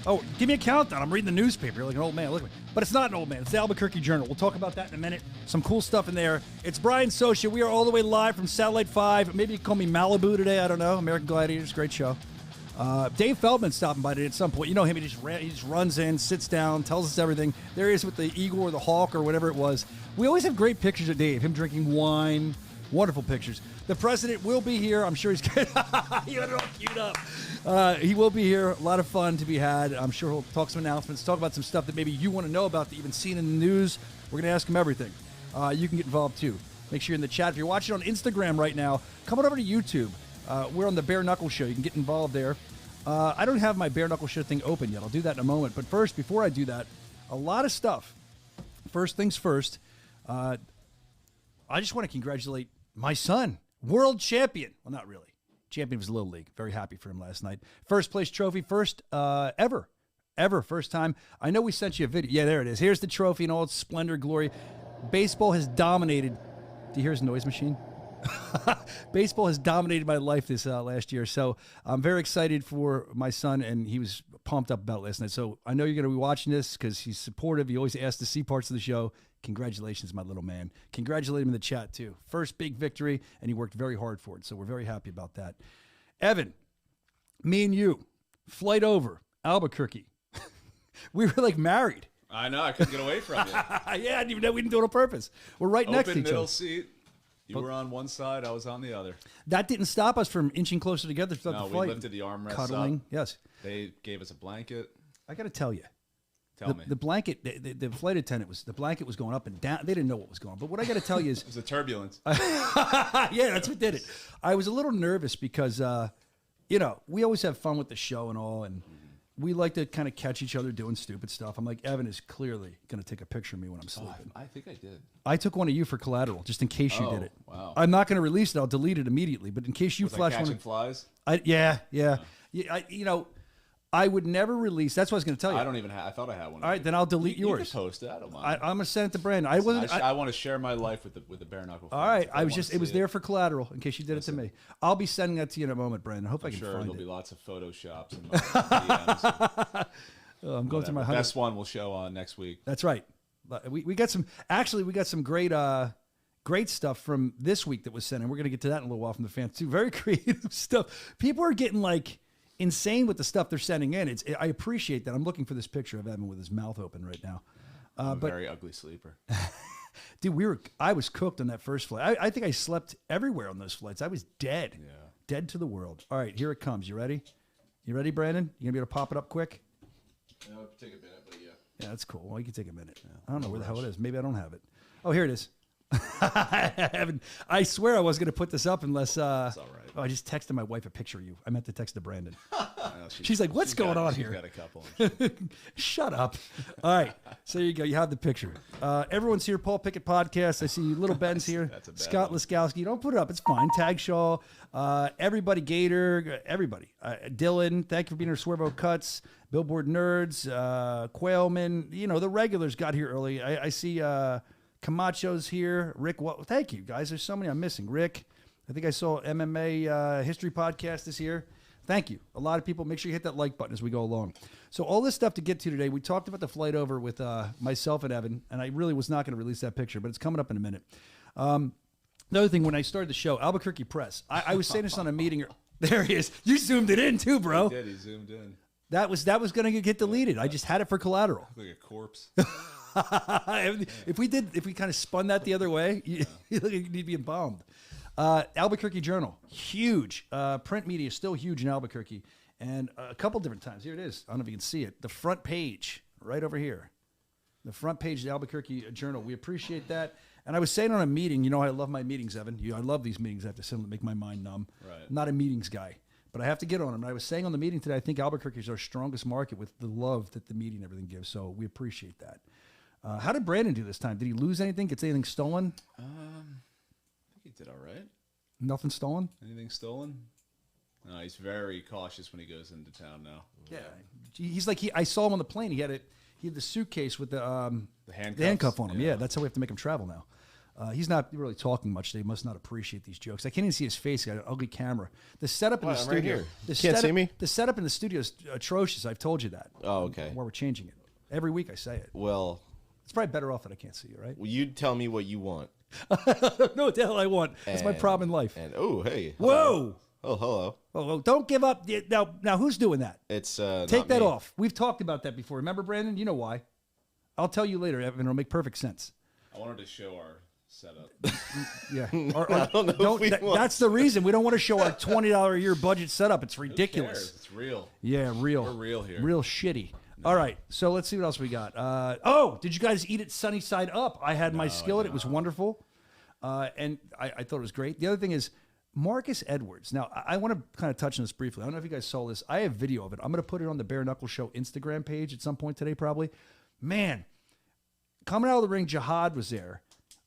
Oh, give me a countdown. I'm reading the newspaper. You're like an old man. Look at me. But it's not an old man. It's the Albuquerque Journal. We'll talk about that in a minute. Some cool stuff in there. It's Brian Soscia. We are all the way live from Satellite 5. Maybe you can call me Malibu today. I don't know. American Gladiators. Great show. Dave Feldman stopping by today at some point. You know him. He just runs in, sits down, tells us everything. There he is with the eagle or the hawk or whatever it was. We always have great pictures of Dave. Him drinking wine. Wonderful pictures. The president will be here. I'm sure he's good. You had it all queued up. He will be here. A lot of fun to be had. I'm sure he'll talk some announcements, talk about some stuff that maybe you want to know about that you've been seeing in the news. We're going to ask him everything. You can get involved too. Make sure you're in the chat. If you're watching on Instagram right now, come on over to YouTube. We're on the Bare Knuckle Show. You can get involved there. I don't have my Bare Knuckle Show thing open yet. I'll do that in a moment. But first, before I do that, a lot of stuff. First things first, I just want to congratulate my son, world champion. Well, not really. Champion of his little league. Very happy for him last night. First place trophy, first ever, first time. I know we sent you a video. Yeah, there it is. Here's the trophy in all its splendor, glory. Baseball has dominated. Do you hear his noise machine? Baseball has dominated my life this last year. So I'm very excited for my son, and he was pumped up about last night. So I know you're going to be watching this because he's supportive. He always asks to see parts of the show. Congratulations, my little man. Congratulate him in the chat, too. First big victory, and he worked very hard for it. So we're very happy about that. Evan, me and you, flight over, Albuquerque. We were like married. I know. I couldn't get away from you. Yeah, I didn't even know we didn't do it on purpose. We're right next to each other. Open middle seat. You were on one side. I was on the other. That didn't stop us from inching closer together throughout the flight. We lifted the armrest cuddling. Up. Yes. They gave us a blanket. I got to tell you. Tell me. The blanket, the flight attendant the blanket was going up and down. They didn't know what was going on. But what I got to tell you is. It was a turbulence. Yeah, that's what did it. I was a little nervous because, we always have fun with the show and all. And we like to kind of catch each other doing stupid stuff. I'm like, Evan is clearly going to take a picture of me when I'm sleeping. I think I did. I took one of you for collateral, just in case you did it. Wow. I'm not going to release it. I'll delete it immediately. But in case you flash catching one. Flies? Yeah. I would never release. That's what I was going to tell you. I don't even have. I thought I had one. All right, then I'll delete yours. You can post it. I don't mind. I'm going to send it to Brandon. I want to share my life with the bare knuckle. All right, it was there for collateral in case you did it to me. I'll be sending that to you in a moment, Brandon. I hope I can find it. There'll be lots of photoshops and DMs. I'm going through my best one we'll show on next week. That's right. We got some. Actually, we got some great stuff from this week that was sent in. We're going to get to that in a little while from the fans too. Very creative stuff. People are getting like insane with the stuff they're sending in. I appreciate that. I'm looking for this picture of Evan with his mouth open right now. I'm a very ugly sleeper. Dude, I was cooked on that first flight. I think I slept everywhere on those flights. I was dead. Yeah. Dead to the world. All right, here it comes. You ready? You ready, Brandon? You gonna be able to pop it up quick? Yeah, it'll take a minute, but yeah. Yeah, that's cool. Well, you can take a minute. Yeah, I don't know where the hell it is. Maybe I don't have it. Oh, here it is. I swear I was going to put this up unless. It's all right. Oh, I just texted my wife a picture of you. I meant to text to Brandon. She's like, "What's going on here?" She's got a couple. Shut up. All right. So there you go. You have the picture. Everyone's here. Paul Pickett Podcast. I see Little Ben's here. Scott Laskowski. Don't put it up. It's fine. Tag Shaw. Everybody. Gator. Everybody. Dylan. Thank you for being here. Swervo Cuts. Billboard Nerds. Quailman. The regulars got here early. I see. Camacho's here. Rick, thank you, guys. There's so many I'm missing. Rick, I think I saw MMA History Podcast is here. Thank you. A lot of people. Make sure you hit that like button as we go along. So all this stuff to get to today, we talked about the flight over with myself and Evan, and I really was not going to release that picture, but it's coming up in a minute. Another thing, when I started the show, Albuquerque Press, I was saying this on a meeting. There he is. You zoomed it in too, bro. He did. He zoomed in. That was going to get deleted. I just had it for collateral. Like a corpse. If we kind of spun that the other way, you need to be embalmed. Albuquerque Journal, huge. Print media is still huge in Albuquerque. And a couple different times. Here it is. I don't know if you can see it. The front page, right over here. The front page of the Albuquerque Journal. We appreciate that. And I was saying on a meeting, I love my meetings, Evan. I love these meetings. I have to sit and make my mind numb. Right. I'm not a meetings guy. But I have to get on them. And I was saying on the meeting today, I think Albuquerque is our strongest market with the love that the meeting and everything gives. So we appreciate that. How did Brandon do this time? Did he lose anything? Get anything stolen? I think he did all right. Nothing stolen? Anything stolen? No, he's very cautious when he goes into town now. Yeah, he's like I saw him on the plane. He had the suitcase with the handcuffs. handcuff on him. Yeah, that's how we have to make him travel now. He's not really talking much today. He must not appreciate these jokes. I can't even see his face. He got an ugly camera. The setup in the I'm studio. right here. The Can't see me? The setup in the studio is atrocious. I've told you that. Oh, okay. Why we're changing it. Every week I say it. Well, It's probably better off that I can't see you, right? you tell me what you want. No, what the hell I want. That's my problem in life. And oh, hey. Whoa! Oh, hello. Oh, don't give up. Now, who's doing that? It's Take that off. We've talked about that before. Remember, Brandon? You know why. I'll tell you later, Evan. It'll make perfect sense. I wanted to show our setup. Yeah. I don't know if we want- That's the reason. We don't want to show our $20 a year budget setup. It's Who ridiculous. cares? It's real. Yeah, real. We're real here. Real shitty. All right, so let's see what else we got. Did you guys eat it sunny side up? I had my skillet. It was wonderful. And I thought it was great. The other thing is Marcus Edwards. Now, I want to kind of touch on this briefly. I don't know if you guys saw this. I have video of it. I'm going to put it on the Bare Knuckle Show Instagram page at some point today, probably. Man, coming out of the ring, Jihad was there.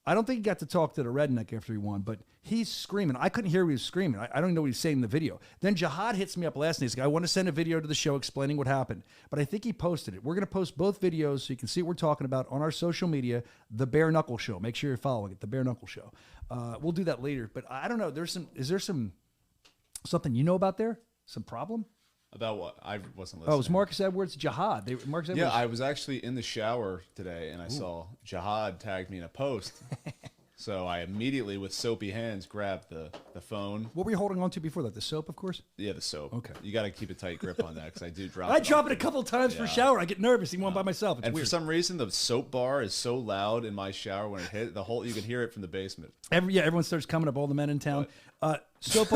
I don't think he got to talk to the redneck after he won, but he's screaming. I couldn't hear what he was screaming. I don't know what he's saying in the video. Then Jihad hits me up last night. He's like, I want to send a video to the show explaining what happened. But I think he posted it. We're going to post both videos so you can see what we're talking about on our social media, The Bare Knuckle Show. Make sure you're following it, The Bare Knuckle Show. We'll do that later. But I don't know. Is there something you know about there? Some problem? About what? I wasn't listening. Oh, it was Marcus Edwards, Jihad. Marcus Edwards. Yeah, I was actually in the shower today, and I saw Jihad tagged me in a post. So I immediately, with soapy hands, grabbed the phone. What were you holding on to before that? The soap, of course? Yeah, the soap. Okay. You got to keep a tight grip on that because I do drop I it. drop it a couple times for shower. I get nervous. Even one by myself. It's And weird. for some reason, the soap bar is so loud in my shower when it hit the whole. You can hear it from the basement. Everyone starts coming up. All the men in town. Soap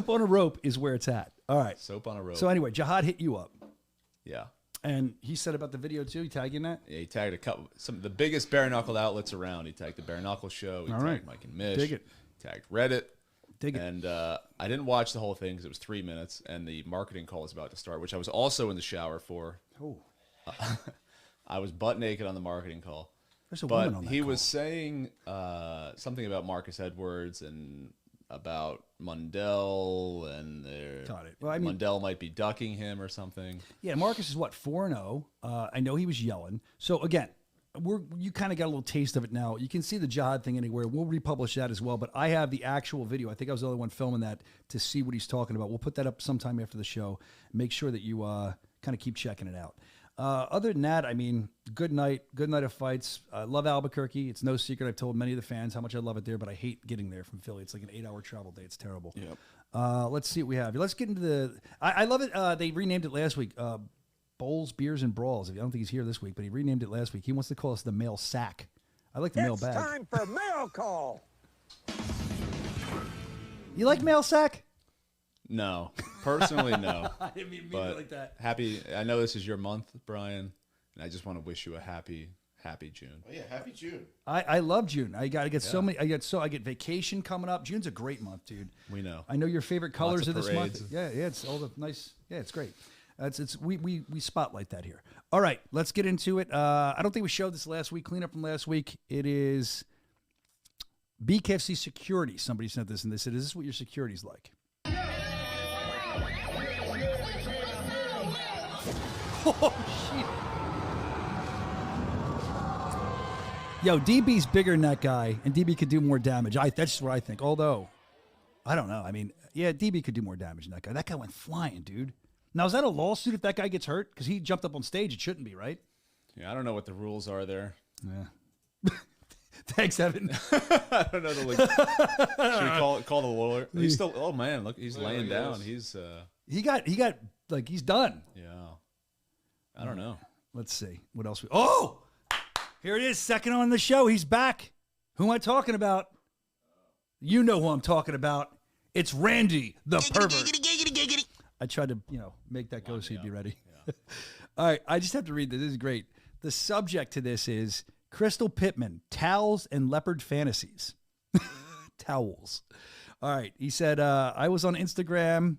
on a rope is where it's at. All right. Soap on a rope. So anyway, Jihad hit you up, Yeah. and he said about the video too. He tagged you in that. Yeah, he tagged some of the biggest bare knuckle outlets around. He tagged the Bare Knuckle Show. He All tagged right. Mike and Mish. Dig it. Tagged Reddit. Dig it. And I didn't watch the whole thing because it was 3 minutes, and the marketing call was about to start, which I was also in the shower for. Oh, I was butt naked on the marketing call. there's a But woman on that he call. was saying something about Marcus Edwards and about Mundell, and Got it. Well, I mean- Mundell might be ducking him or something. Yeah, Marcus is what 4-0. I know he was yelling. So again, you kind of got a little taste of it now. You can see the Jihad thing anywhere. We'll republish that as well. But I have the actual video. I think I was the only one filming that to see what he's talking about. We'll put that up sometime after the show. Make sure that you kind of keep checking it out. Other than that, I mean, good night of fights. I love Albuquerque. It's no secret. I've told many of the fans how much I love it there, but I hate getting there from Philly. It's like an 8-hour travel day. It's terrible. Yep. Let's see what we have. Let's get into the. I love it. They renamed it last week. Bowls, Beers, and Brawls. I don't think he's here this week, but he renamed it last week. He wants to call us the mail sack. I like the mail bag. It's time for mail call. You like mail sack? No, personally, no. I didn't mean But like that. happy. I know this is your month, Brian, and I just want to wish you a happy June. Oh, yeah, happy June. I love June. I got to get so many. I get vacation coming up. June's a great month, dude. We know. I know your favorite colors of of this month. parades. Yeah, it's all the nice. Yeah, it's great. We spotlight that here. All right, let's get into it. I don't think we showed this last week. Cleanup from last week. It is BKFC security. Somebody sent this and they said, "Is this what your security's like?" Oh shit! Yo, DB's bigger than that guy, and DB could do more damage. That's just what I think. Although, I don't know. I mean, yeah, DB could do more damage than that guy. That guy went flying, dude. Now, is that a lawsuit if that guy gets hurt? Because he jumped up on stage. It shouldn't be, right? Yeah, I don't know what the rules are there. Yeah. Thanks, Evan. I don't know the. Should we call the lawyer? He's still. Oh man, look, he's laying down. He's. He got like he's done. Yeah. I don't know. Let's see what else. Oh, here it is. Second on the show. He's back. Who am I talking about? You know who I'm talking about. It's Randy, the pervert. I tried to, make that go so you'd be ready. Yeah. All right, I just have to read this. This is great. The subject to this is Crystal Pittman, towels and leopard fantasies. Towels. All right, he said, I was on Instagram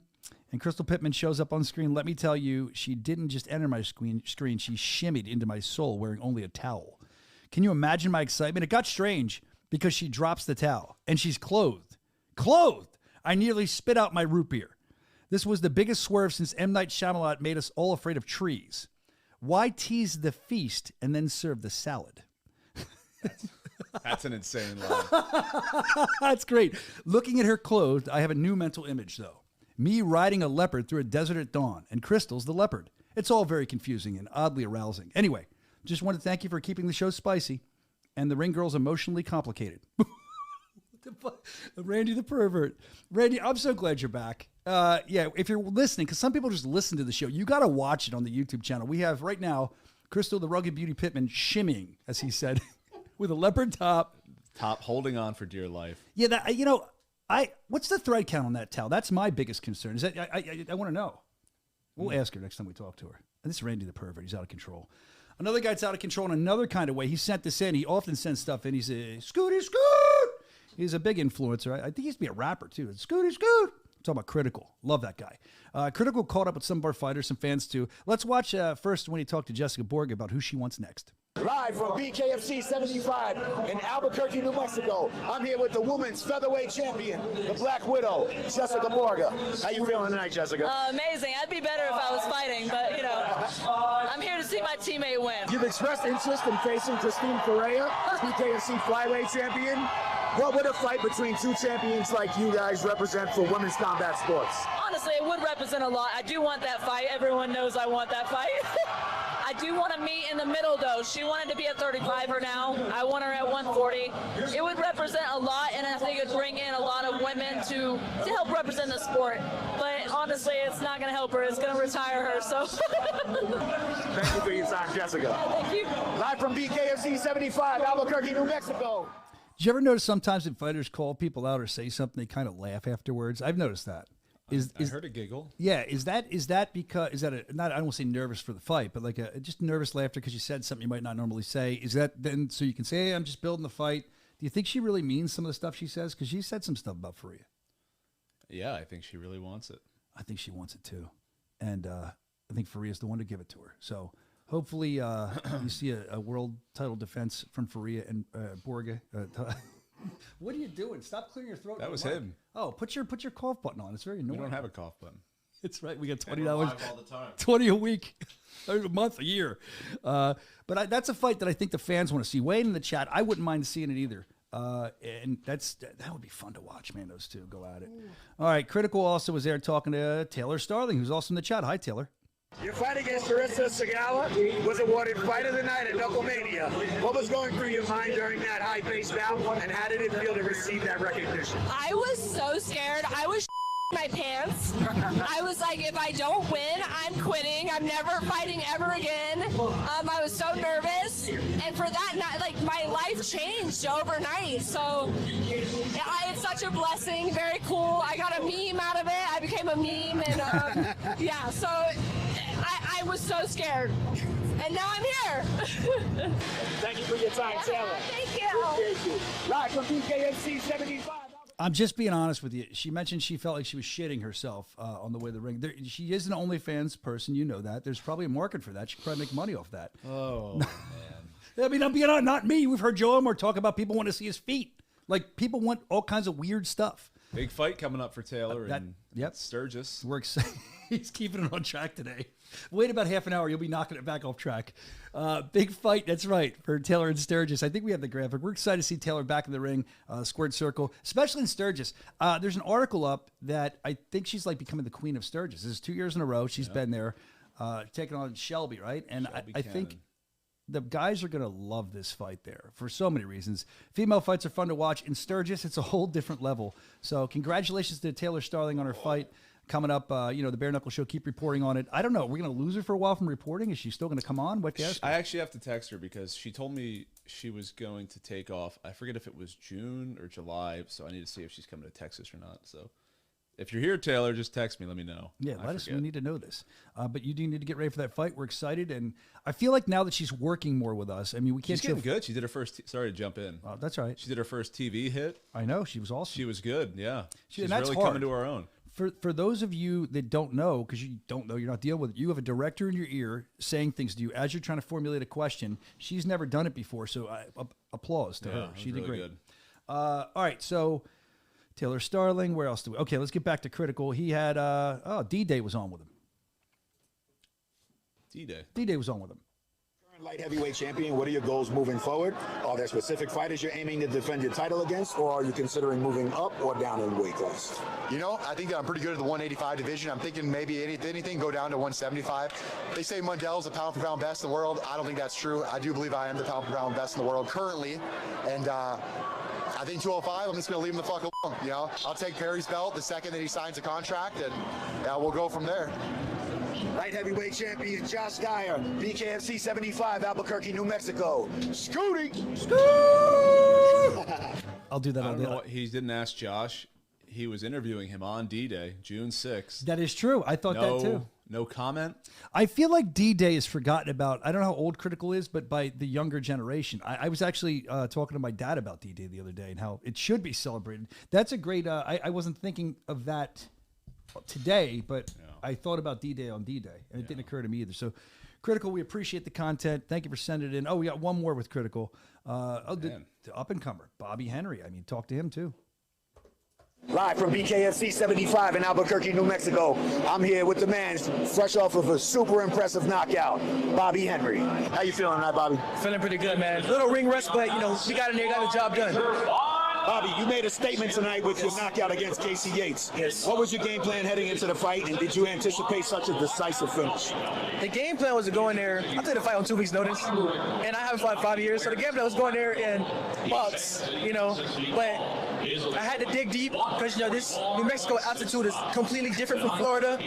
and Crystal Pittman shows up on screen. Let me tell you, she didn't just enter my screen. She shimmied into my soul wearing only a towel. Can you imagine my excitement? It got strange because she drops the towel and she's clothed. Clothed! I nearly spit out my root beer. This was the biggest swerve since M. Night Shyamalan made us all afraid of trees. Why tease the feast and then serve the salad? That's an insane line. That's great. Looking at her clothed, I have a new mental image, though. Me riding a leopard through a desert at dawn, and Crystal's the leopard. It's all very confusing and oddly arousing. Anyway, just want to thank you for keeping the show spicy and the Ring Girls emotionally complicated. Randy the pervert. Randy, I'm so glad you're back. Yeah, if you're listening, because some people just listen to the show, you got to watch it on the YouTube channel. We have right now Crystal the Rugged Beauty Pittman shimmying, as he said, with a leopard top. Top holding on for dear life. Yeah, that, what's the thread count on that towel? That's my biggest concern. Is that I want to know. We'll ask her next time we talk to her. And this is Randy the pervert. He's out of control. Another guy's out of control in another kind of way. He sent this in. He often sends stuff in. He's a Scooty Scoot. He's a big influencer. I think he used to be a rapper, too. Scooty Scoot. I'm talking about Critical. Love that guy. Critical caught up with some of our fighters, some fans, too. Let's watch first when he talked to Jessica Borg about who she wants next. Live from BKFC 75 in Albuquerque, New Mexico. I'm here with the women's featherweight champion, the Black Widow, Jessica Borga. How you feeling tonight, Jessica? Amazing. I'd be better if I was fighting, but, I'm here to see my teammate win. You've expressed interest in facing Christine Correa, BKFC flyweight champion. What would a fight between two champions like you guys represent for women's combat sports? Honestly, it would represent a lot. I do want that fight. Everyone knows I want that fight. I do want to meet in the middle, though. She wanted to be at 35 for now. I want her at 140. It would represent a lot, and I think it would bring in a lot of women to help represent the sport. But honestly, it's not going to help her. It's going to retire her, so. Thank you for your time, Jessica. Thank you. Live from BKFC 75, Albuquerque, New Mexico. Did you ever notice sometimes when fighters call people out or say something, they kind of laugh afterwards? I've noticed that. I heard a giggle. Yeah, is that because I don't want to say nervous for the fight, but like just nervous laughter because you said something you might not normally say? Is that then so you can say, hey, I'm just building the fight? Do you think she really means some of the stuff she says? Because she said some stuff about Faria. Yeah, I think she really wants it. I think she wants it too, and I think Faria's the one to give it to her. So hopefully you see a world title defense from Faria and Borga. What are you doing? Stop clearing your throat. That was him. Oh, put your cough button on. It's very annoying. We don't have a cough button. It's right. We got $20 all the time. 20 a week, a month, a year. But that's a fight that I think the fans want to see. Wade in the chat. I wouldn't mind seeing it either. And that would be fun to watch, man. Those two go at it. All right. Critical also was there talking to Taylor Starling, who's also in the chat. Hi, Taylor. Your fight against Teresa Segala was awarded Fight of the Night at Knuckle Mania. What was going through your mind during that high-paced bout, and how did it feel to receive that recognition? I was so scared. I was my pants. I was like, if I don't win, I'm quitting. I'm never fighting ever again. I was so nervous, and for that night, like my life changed overnight. So it's such a blessing. Very cool. I got a meme out of it. I became a meme, and yeah. So I was so scared, and now I'm here. Thank you for your time, Taylor. Thank you. Appreciate you. Live from BKFC 75. I'm just being honest with you. She mentioned she felt like she was shitting herself on the way to the ring. She is an OnlyFans person. You know that. There's probably a market for that. She could probably make money off that. Oh, man. I mean, I'm being honest, not me. We've heard Joe Elmore talk about people want to see his feet. Like, people want all kinds of weird stuff. Big fight coming up for Taylor and Sturgis. We're excited. He's keeping it on track today. Wait about half an hour. You'll be knocking it back off track. Big fight. That's right. For Taylor and Sturgis. I think we have the graphic. We're excited to see Taylor back in the ring, squared circle, especially in Sturgis. There's an article up that I think she's like becoming the queen of Sturgis. This is 2 years in a row. She's been there, taking on Shelby, right? And I think the guys are going to love this fight there for so many reasons. Female fights are fun to watch. In Sturgis, it's a whole different level. So congratulations to Taylor Starling on her fight. Coming up, the Bare Knuckle Show, keep reporting on it. I don't know. We're going to lose her for a while from reporting. Is she still going to come on? What? I actually have to text her because she told me she was going to take off. I forget if it was June or July, so I need to see if she's coming to Texas or not. So if you're here, Taylor, just text me. Let me know. Yeah, let us. We need to know this. But you do need to get ready for that fight. We're excited, and I feel like now that she's working more with us, I mean, we can't. She's getting good. She did her first. Sorry to jump in. That's all right. She did her first TV hit. I know she was awesome. She was good. Yeah, she's that's really hard. coming to her own. For those of you that don't know, because you don't know, you're not dealing with it, you have a director in your ear saying things to you as you're trying to formulate a question. She's never done it before, so applause to her. She did really great. Good. All right, so Taylor Starling, where else do we? Okay, let's get back to Critical. He had, D-Day was on with him. D-Day. D-Day was on with him. Light heavyweight champion, what are your goals moving forward? Are there specific fighters you're aiming to defend your title against, or are you considering moving up or down in the weight class? You know, I think that I'm pretty good at the 185 division. I'm thinking maybe anything go down to 175. They say Mundell's the pound for pound best in the world. I don't think that's true. I do believe I am the pound for pound best in the world currently. And I think 205, I'm just going to leave him the fuck alone. You know, I'll take Perry's belt the second that he signs a contract, and we'll go from there. Light heavyweight champion Josh Dyer, BKFC 75, Albuquerque, New Mexico. Scooty! I'll do that I all don't day. know what, he didn't ask Josh. He was interviewing him on D-Day, June 6th. That is true. I thought that too. No comment? I feel like D-Day is forgotten about. I don't know how old Critical is, but by the younger generation. I was actually talking to my dad about D-Day the other day and how it should be celebrated. That's a great, I wasn't thinking of that today, but I thought about D-Day on D-Day, and it didn't occur to me either. So, Critical, we appreciate the content. Thank you for sending it in. Oh, we got one more with Critical. The up-and-comer, Bobby Henry. I mean, talk to him, too. Live from BKFC 75 in Albuquerque, New Mexico. I'm here with the man, fresh off of a super impressive knockout, Bobby Henry. How you feeling tonight, Bobby? Feeling pretty good, man. Little ring rust, but, you know, we got in there, got the job done. Bobby, you made a statement tonight with your knockout against Casey Yates. Yes. What was your game plan heading into the fight, and did you anticipate such a decisive finish? The game plan was to go in there. I took the fight on 2 weeks' notice, and I haven't fought 5 years, so the game plan was going there and box, you know. But I had to dig deep because, you know, this New Mexico altitude is completely different from Florida,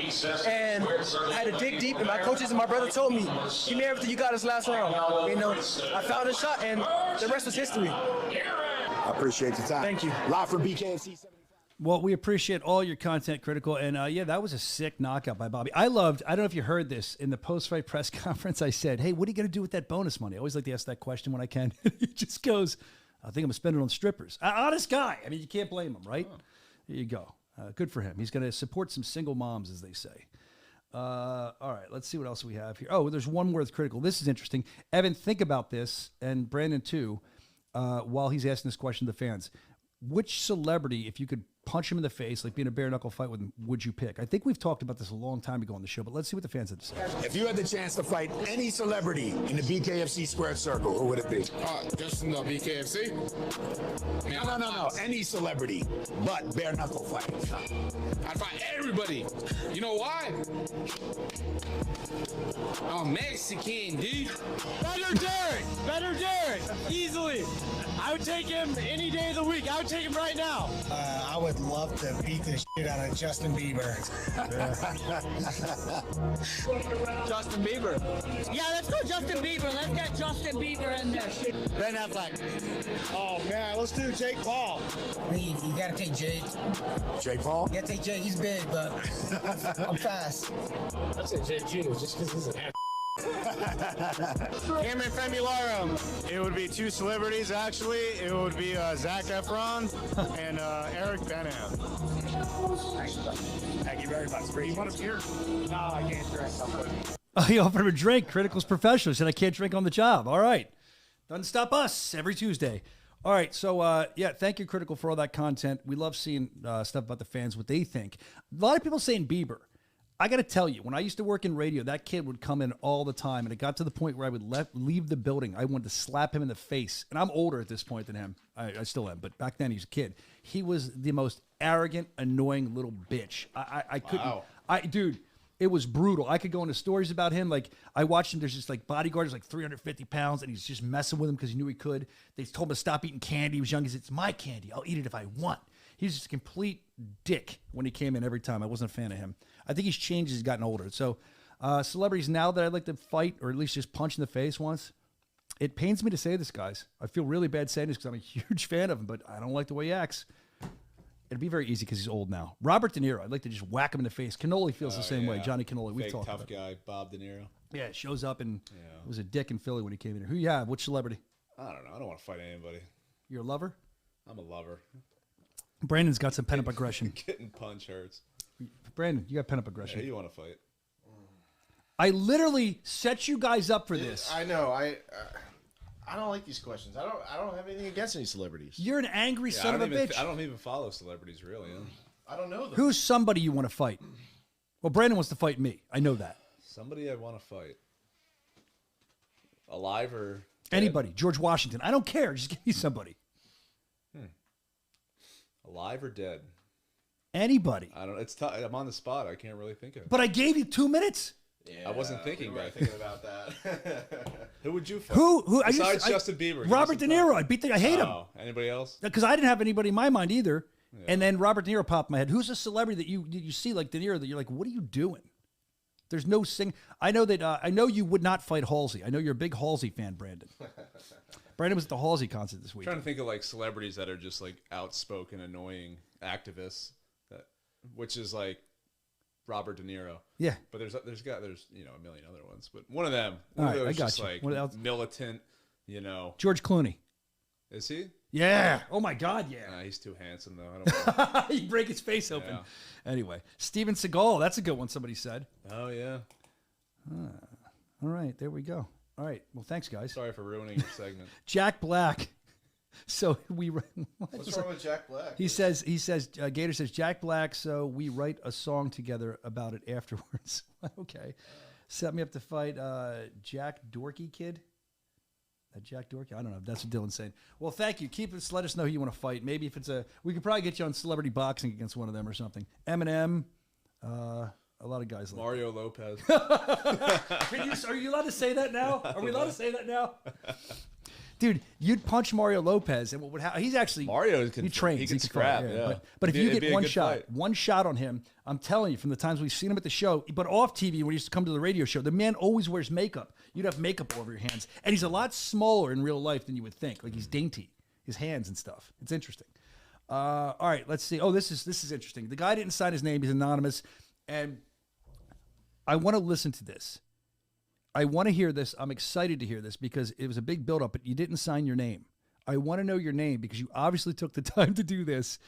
and I had to dig deep. And my coaches and my brother told me, "Give me everything you got this last round." You know, I found a shot, and the rest was history. I appreciate your time. Thank you. Live from BKFC 75. Well, we appreciate all your content, Critical. And, yeah, that was a sick knockout by Bobby. I don't know if you heard this, in the post-fight press conference, I said, hey, what are you going to do with that bonus money? I always like to ask that question when I can. He just goes, I think I'm going to spend it on strippers. Honest guy. I mean, you can't blame him, right? There you go. Good for him. He's going to support some single moms, as they say. All right, let's see what else we have here. Oh, there's one more with Critical. This is interesting. Evan, think about this, and Brandon, too, while he's asking this question to the fans. Which celebrity, if you could punch him in the face, like being a bare knuckle fight with him, would you pick? I think we've talked about this a long time ago on the show, but let's see what the fans have to say. If you had the chance to fight any celebrity in the BKFC squared circle, who would it be? Just in the BKFC? No. Any celebrity, but bare knuckle fight. I'd fight everybody. You know why? I'm Mexican, dude. Better Derek, easily. I would take him any day of the week. I would take him right now. I would love to beat the shit out of Justin Bieber. Justin Bieber. Yeah, let's go Justin Bieber. Let's get Justin Bieber in there. Ben Affleck. Oh, man, let's do Jake Paul. You gotta take Jake. Jake Paul? You gotta take Jake. He's big, but I'm fast. I'd say Jake Jr. just because he's an ass. Cameron Famularum. It would be two celebrities, actually. It would be Zac Efron and Eric Bana. Thank you very much. You want a beer? No, I can't drink. He offered him a drink. Critical's professional. He said, I can't drink on the job. All right. Doesn't stop us every Tuesday. All right. So, yeah, thank you, Critical, for all that content. We love seeing stuff about the fans, what they think. A lot of people saying Bieber. I got to tell you, when I used to work in radio, that kid would come in all the time, and it got to the point where I would leave the building. I wanted to slap him in the face. And I'm older at this point than him. I still am, but back then he was a kid. He was the most arrogant, annoying little bitch. I couldn't. Wow. Dude, it was brutal. I could go into stories about him. Like, I watched him. There's just like bodyguards, like 350 pounds, and he's just messing with him because he knew he could. They told him to stop eating candy. He was young. He said, it's my candy. I'll eat it if I want. He's just a complete dick when he came in every time. I wasn't a fan of him. I think he's changed as he's gotten older. So, celebrities now that I'd like to fight or at least just punch in the face once, it pains me to say this, guys. I feel really bad saying this because I'm a huge fan of him, but I don't like the way he acts. It'd be very easy because he's old now. Robert De Niro, I'd like to just whack him in the face. Cannoli feels the same way. Johnny Cannoli, we've talked tough about it. guy, Bob De Niro. Yeah, shows up and was a dick in Philly when he came in here. Who you have? Which celebrity? I don't know. I don't want to fight anybody. You're a lover? I'm a lover. Brandon's got some pent-up aggression. Getting punch hurts. Brandon, you got pent-up aggression. Yeah, you want to fight. I literally set you guys up for this. I know. I don't like these questions. I don't have anything against any celebrities. You're an angry son of a bitch. I don't even follow celebrities, really. I don't know them. Who's somebody you want to fight? Well, Brandon wants to fight me. I know that. Somebody I want to fight. Alive or dead? Anybody. George Washington. I don't care. Just give me somebody. Alive or dead? Anybody. I don't. It's tough. I'm on the spot. I can't really think of it. But I gave you 2 minutes. Yeah, I wasn't thinking we were back thinking about that. Who would you fight? Who? Besides Justin Bieber. Robert De Niro. I hate him. Oh, anybody else? Because I didn't have anybody in my mind either. Yeah. And then Robert De Niro popped in my head. Who's a celebrity that you see like De Niro that you're like, what are you doing? There's no sing. I know that. I know you would not fight Halsey. I know you're a big Halsey fan, Brandon. Brandon was at the Halsey concert this week. I'm trying to think of like celebrities that are just like outspoken, annoying activists. Which is like Robert De Niro. Yeah. But there's a million other ones. But one of them. All right, of those I got just you. like militant, George Clooney. Is he? Yeah. Oh my God, yeah. He's too handsome though. I don't He'd break his face open. Yeah. Anyway, Steven Seagal. That's a good one. Somebody said. Oh yeah. All right, there we go. All right. Well, thanks, guys. Sorry for ruining your segment. Jack Black. So What's wrong with Jack Black? He says Gator says Jack Black. So we write a song together about it afterwards. Okay. Set me up to fight Jack Dorky Kid. Jack Dorky. I don't know. That's what Dylan's saying. Well, thank you. Let us know who you want to fight. Maybe if it's we could probably get you on celebrity boxing against one of them or something. Eminem. A lot of guys like Mario Lopez. Are you allowed to say that now? Are we allowed to say that now? Dude, you'd punch Mario Lopez, and what would happen? He's actually he trains. He can scrap. Fight, yeah. But if you get one fight. shot on him, I'm telling you, from the times we've seen him at the show, but off TV when he used to come to the radio show, the man always wears makeup. You'd have makeup all over your hands, and he's a lot smaller in real life than you would think. Like he's dainty, his hands and stuff. It's interesting. All right, let's see. Oh, this is interesting. The guy didn't sign his name. He's anonymous, and I want to listen to this. I want to hear this. I'm excited to hear this because it was a big buildup, but you didn't sign your name. I want to know your name because you obviously took the time to do this.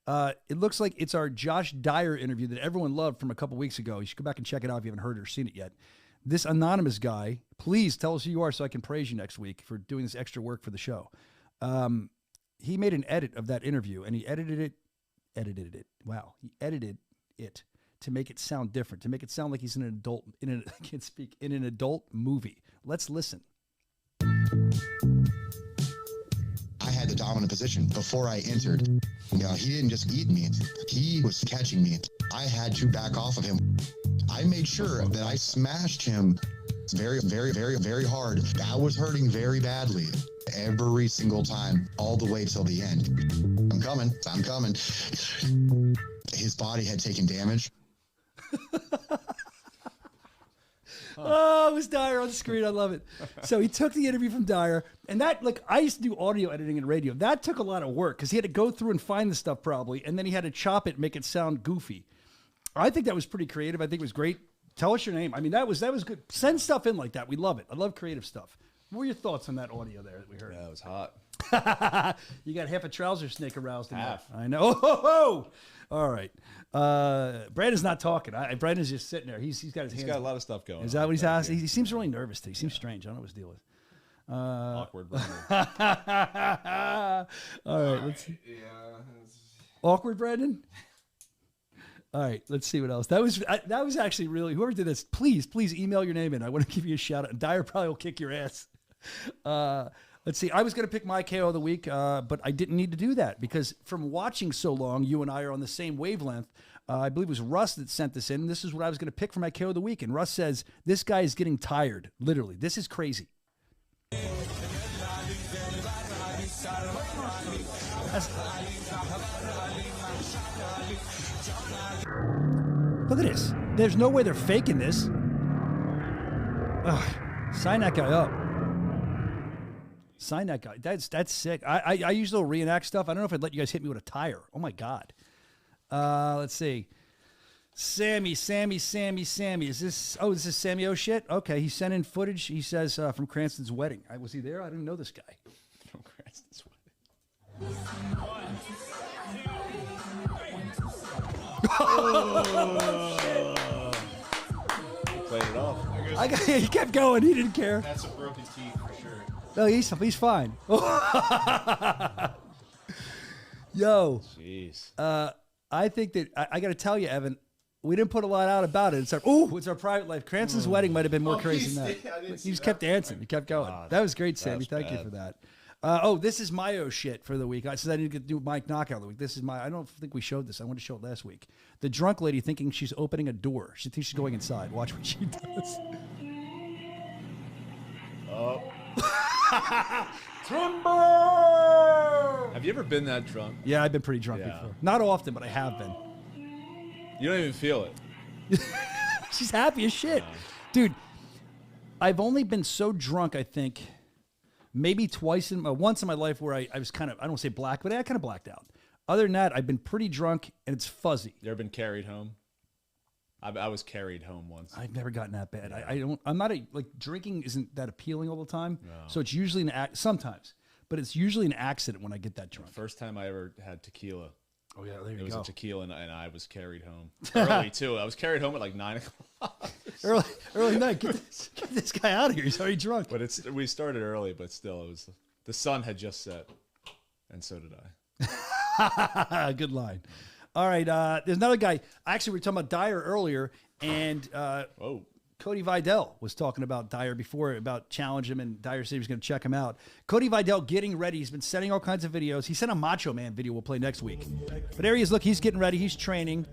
It looks like it's our Josh Dyer interview that everyone loved from a couple weeks ago. You should go back and check it out if you haven't heard it or seen it yet. This anonymous guy, please tell us who you are so I can praise you next week for doing this extra work for the show. He made an edit of that interview, and he edited it. Wow. He edited it to make it sound different, to make it sound like he's in an adult movie. Let's listen. I had the dominant position before I entered. He didn't just eat me. He was catching me. I had to back off of him. I made sure that I smashed him very, very, very, very hard. That was hurting very badly every single time, all the way till the end. I'm coming. His body had taken damage. Oh, it was Dyer on the screen. I love it. So he took the interview from Dyer, and that, like, I used to do audio editing in radio. That took a lot of work because he had to go through and find the stuff probably, and then he had to chop it and make it sound goofy. I think that was pretty creative. I think it was great. Tell us your name. I mean, that was good. Send stuff in like that. We love it. I love creative stuff. What were your thoughts on that audio there that we heard? Yeah, it was hot. You got half a trouser snake aroused in Half. there. I know. Oh. All right. Brandon's not talking. Brandon's just sitting there. He's got his hands. He's got a lot of stuff going on. Is that what he's asking? He seems really nervous. He seems strange. I don't know what his deal is. Awkward. All right. Let's see. Yeah. Awkward, Brandon? All right, let's see what else. That was actually really, whoever did this, please email your name in. I want to give you a shout out. Dyer probably will kick your ass. Let's see. I was going to pick my KO of the week, but I didn't need to do that because from watching so long, you and I are on the same wavelength. I believe it was Russ that sent this in. This is what I was going to pick for my KO of the week. And Russ says, this guy is getting tired. Literally. This is crazy. Look at this. There's no way they're faking this. Ugh. Sign that guy up. Sign that guy. That's sick. I usually reenact stuff. I don't know if I'd let you guys hit me with a tire. Oh my God. Let's see. Sammy. Is this is Sammy O shit? Okay, he sent in footage. He says from Cranston's wedding. Was he there? I didn't know this guy. From Cranston's wedding. Played it off. He kept going. He didn't care. That's a broken teeth for sure. No, he's fine. Yo. Jeez. I think that I got to tell you, Evan, we didn't put a lot out about it. It's our private life. Cranston's wedding might have been more crazy than that. He just kept dancing. He kept going. That was great, Sammy. Thank you for that. This is my shit for the week. I said I need to do Mike Knockout of the week. This is I don't think we showed this. I wanted to show it last week. The drunk lady thinking she's opening a door. She thinks she's going inside. Watch what she does. Oh. Timber! Have you ever been that drunk? Yeah, I've been pretty drunk before. Not often, but I have been. You don't even feel it. She's happy as shit. Dude, I've only been so drunk, I think, maybe once in my life where I was kind of, I don't say black, but I kind of blacked out. Other than that, I've been pretty drunk and it's fuzzy. You ever been carried home? I was carried home once. I've never gotten that bad. I'm not drinking isn't that appealing all the time. No. So it's usually sometimes, but it's usually an accident when I get that drunk. The first time I ever had tequila. Oh yeah, there you go. It was a tequila and I was carried home. Early too. I was carried home at like 9 o'clock. early night. Get this guy out of here. He's already drunk. But we started early, but still the sun had just set. And so did I. Good line. All right, there's another guy. Actually, we were talking about Dyer earlier, and Cody Vidal was talking about Dyer before, about challenge him, and Dyer said he was going to check him out. Cody Vidal getting ready. He's been sending all kinds of videos. He sent a Macho Man video we'll play next week. But there he is. Look, he's getting ready. He's training.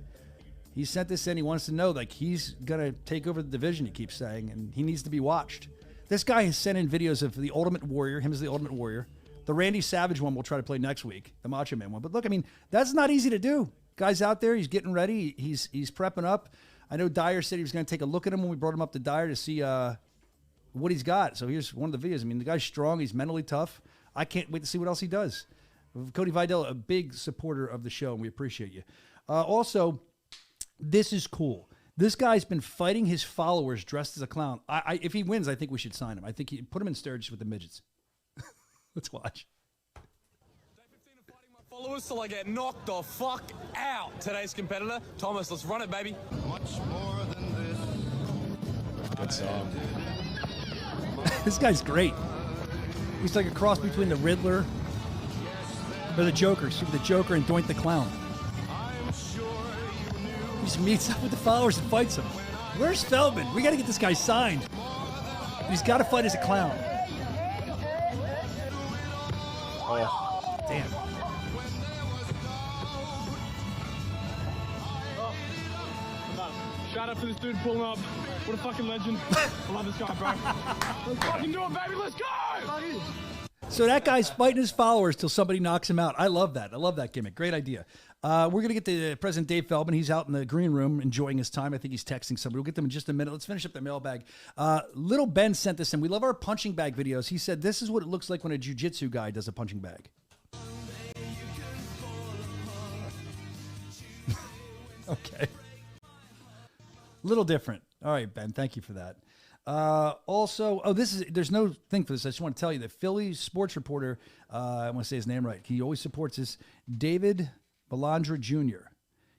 He sent this in. He wants to know, he's going to take over the division, he keeps saying, and he needs to be watched. This guy has sent in videos of the Ultimate Warrior, him as the Ultimate Warrior. The Randy Savage one we'll try to play next week, the Macho Man one. But look, I mean, that's not easy to do. Guy's out there. He's getting ready. He's prepping up. I know Dyer said he was going to take a look at him when we brought him up to Dyer to see what he's got. So here's one of the videos. I mean, the guy's strong. He's mentally tough. I can't wait to see what else he does. Cody Vidal, a big supporter of the show, and we appreciate you. Also, this is cool. This guy's been fighting his followers dressed as a clown. If he wins, I think we should sign him. I think put him in Sturgis with the midgets. Let's watch. Followers till I get knocked the fuck out. Today's competitor, Thomas, let's run it, baby. Much more than this. Good song. This guy's great. He's like a cross between the Riddler or the Joker. The Joker and Doink the Clown. He just meets up with the followers and fights them. Where's Feldman? We got to get this guy signed. He's got to fight as a clown. Oh, damn. Shout out for this dude pulling up. What a fucking legend. I love this guy, bro. Let's fucking do it, baby. Let's go! So that guy's fighting his followers till somebody knocks him out. I love that. I love that gimmick. Great idea. We're going to get to President Dave Feldman. He's out in the green room enjoying his time. I think he's texting somebody. We'll get them in just a minute. Let's finish up the mailbag. Little Ben sent this in. We love our punching bag videos. He said, this is what it looks like when a jiu-jitsu guy does a punching bag. Okay. Little different. All right, Ben. Thank you for that. There's no thing for this. I just want to tell you that Philly sports reporter, I want to say his name right. He always supports this. David Balandra Jr.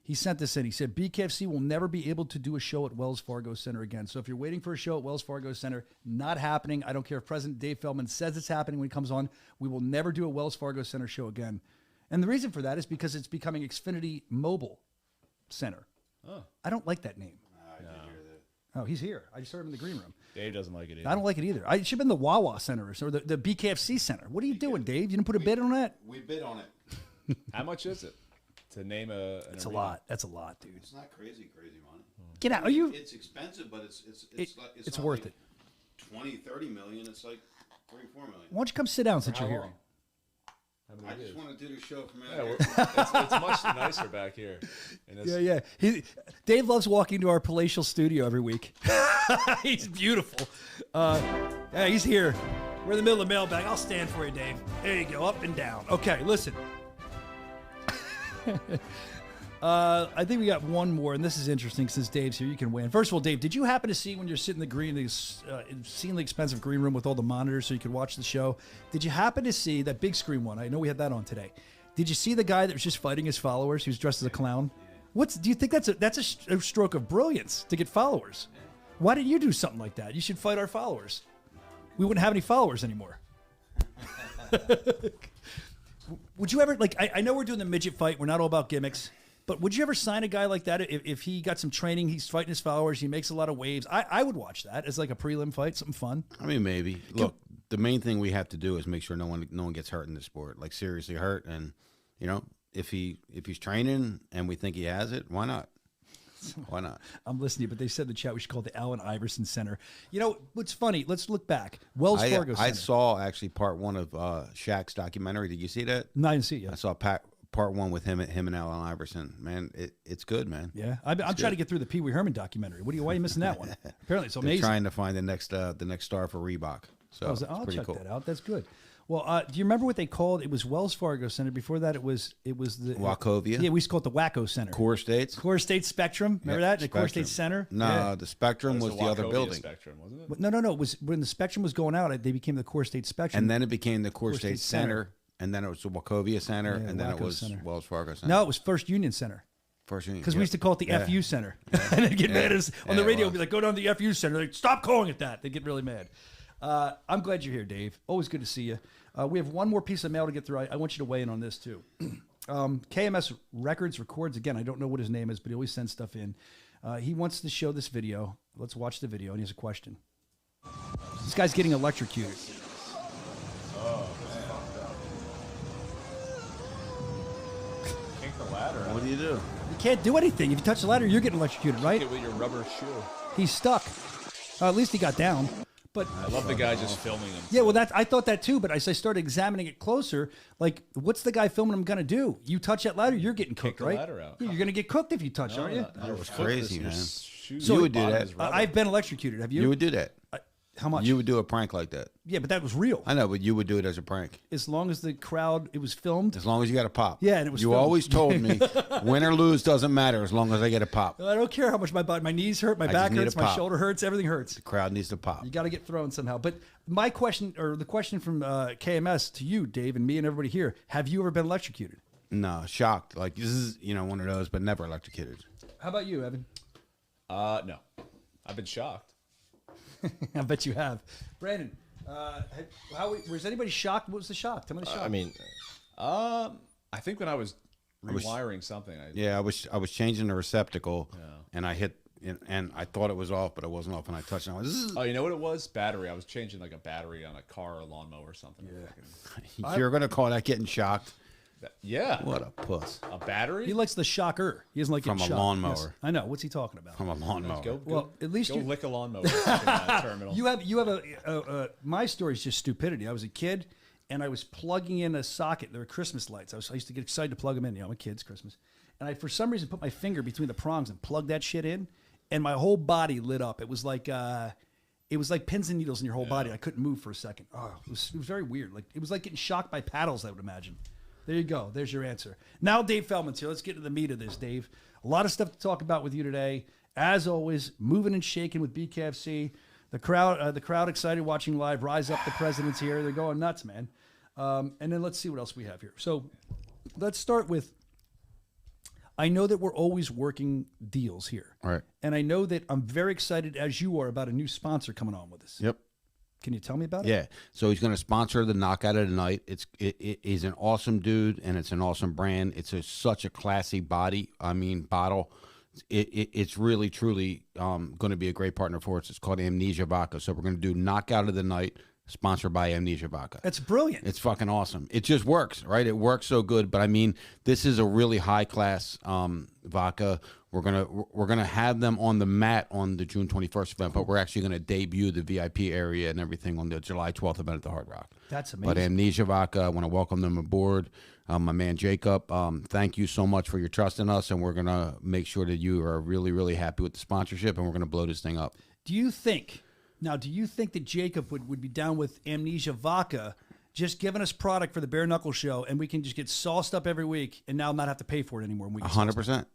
He sent this in. He said, BKFC will never be able to do a show at Wells Fargo Center again. So if you're waiting for a show at Wells Fargo Center, not happening. I don't care if President Dave Feldman says it's happening when he comes on. We will never do a Wells Fargo Center show again. And the reason for that is because it's becoming Xfinity Mobile Center. Oh. I don't like that name. I didn't hear that. Oh, he's here. I just heard him in the green room. Dave doesn't like it either. I don't like it either. It should have been the Wawa Center or the BKFC Center. What are you doing, Dave? You didn't put a bid on that? We bid on it. How much is it to name an That's arena? a lot. That's a lot, dude. It's not crazy money. Get out. Are you? It's expensive, but It's not worth like it. 20, 30 million. It's like 34 million. Why don't you come sit down since For you're how here? long? I just want to do the show from out Yeah, here. it's much nicer back here. And it's- Yeah. Dave loves walking to our palatial studio every week. He's beautiful. Yeah, he's here. We're in the middle of the mailbag. I'll stand for you, Dave. There you go, up and down. Okay, listen. I think we got one more, and this is interesting since Dave's here. You can win. First of all, Dave, did you happen to see when you're sitting in the insanely expensive green room with all the monitors so you could watch the show? Did you happen to see that big screen one? I know we had that on today. Did you see the guy that was just fighting his followers? He was dressed as a clown. Do you think that's a stroke of brilliance to get followers? Why didn't you do something like that? You should fight our followers. We wouldn't have any followers anymore. Would you ever, I know we're doing the midget fight. We're not all about gimmicks. But would you ever sign a guy like that if he got some training, he's fighting his followers, he makes a lot of waves? I would watch that as like a prelim fight, something fun. I mean, maybe. Look, the main thing we have to do is make sure no one gets hurt in this sport, like seriously hurt. And if he's training and we think he has it, why not? Why not? I'm listening, but they said in the chat we should call it the Allen Iverson Center. You know what's funny? Let's look back. Wells Fargo Center. I saw actually part 1 of Shaq's documentary. Did you see that? No, I didn't see it yet. I saw part 1 with him and Allen Iverson. Man, it's good, man. Yeah, I'm trying to get through the Pee Wee Herman documentary. Why are you missing that one? Apparently, it's amazing. They're trying to find the next star for Reebok. So I'll pretty check cool. that out. That's good. Well, do you remember what they called? It was Wells Fargo Center. Before that, it was the Wachovia. Yeah, we used to call it the Wacko Center. Core States. Core State Spectrum. Remember that? The Core State Center. No, the Spectrum was the other building. Spectrum, wasn't it? No. It was when the Spectrum was going out. They became the Core State Spectrum, and then it became the Core State Center, and then it was the Wachovia Center, and then it was Wells Fargo Center. No, it was First Union Center. First Union, because we used to call it the FU Center, and they'd get mad at us on the radio. Be like, "Go down to the FU Center." They're like, "Stop calling it that." They get really mad. I'm glad you're here, Dave. Always good to see you. We have one more piece of mail to get through. I want you to weigh in on this, too. KMS records. Again, I don't know what his name is, but he always sends stuff in. He wants to show this video. Let's watch the video, and he has a question. This guy's getting electrocuted. Oh, man. Kink the ladder. What do? You can't do anything. If you touch the ladder, you're getting electrocuted, right? Get with your rubber shoe. He's stuck. At least he got down. But I love the guy just filming him. Yeah, well, I thought that too, but as I started examining it closer, like, what's the guy filming him going to do? You touch that ladder, you're getting cooked, right? Ladder out. Yeah, you're going to get cooked if you touch, aren't you? That was crazy, man. So you would do that. I've been electrocuted. Have you? You would do that. How much? You would do a prank like that. Yeah, but that was real. I know, but you would do it as a prank. As long as the crowd, it was filmed. As long as you got a pop. Yeah, and it was You filmed. always told me, win or lose doesn't matter as long as I get a pop. I don't care how much my knees hurt, my back just need hurts, a my pop. shoulder hurts, everything hurts. The crowd needs to pop. You got to get thrown somehow. But my question, or the question from KMS to you, Dave, and me and everybody here, have you ever been electrocuted? No, shocked. Like, this is, one of those, but never electrocuted. How about you, Evan? No. I've been shocked. I bet you have. Brandon, was anybody shocked? What was the shock? Tell me the shock. I mean, I think when I was rewiring something. I was changing the receptacle, and I hit, and I thought it was off, but it wasn't off, and I touched it. I was, oh, you know what it was? Battery. I was changing like a battery on a car or a lawnmower or something. Yeah. You're going to call that getting shocked? Yeah. What a puss. A battery? He likes the shocker. He doesn't like from getting a shocked. lawnmower. Yes. I know. What's he talking about? From a lawnmower. Well, at least go you lick a lawnmower. Terminal. You have my story is just stupidity. I was a kid and I was plugging in a socket. There were Christmas lights. I used to get excited to plug them in. I'm a kid. It's Christmas, and I for some reason put my finger between the prongs and plugged that shit in, and my whole body lit up. It was like pins and needles in your whole body. I couldn't move for a second. Oh, it was very weird. Like it was like getting shocked by paddles, I would imagine. There you go. There's your answer. Now Dave Feldman's here. Let's get to the meat of this, Dave. A lot of stuff to talk about with you today. As always, moving and shaking with BKFC. The crowd excited watching live. Rise Up, the president's here. They're going nuts, man. And then let's see what else we have here. So let's start with, I know that we're always working deals here. All right. And I know that I'm very excited, as you are, about a new sponsor coming on with us. Yep. Can you tell me about it? Yeah. So he's going to sponsor the Knockout of the Night. He's an awesome dude, and it's an awesome brand. It's such a classy bottle. It's really, truly going to be a great partner for us. It's called Amnesia Vodka. So we're going to do Knockout of the Night, sponsored by Amnesia Vodka. That's brilliant. It's fucking awesome. It just works, right? It works so good. But I mean, this is a really high class vodka. We're gonna have them on the mat on the June 21st event, but we're actually gonna debut the VIP area and everything on the July 12th event at the Hard Rock. That's amazing. But Amnesia Vodka, I want to welcome them aboard. My man Jacob, thank you so much for your trust in us, and we're gonna make sure that you are really, really happy with the sponsorship, and we're gonna blow this thing up. Do you think that Jacob would be down with Amnesia Vodka, just giving us product for the Bare Knuckle show, and we can just get sauced up every week and now not have to pay for it anymore? 100%.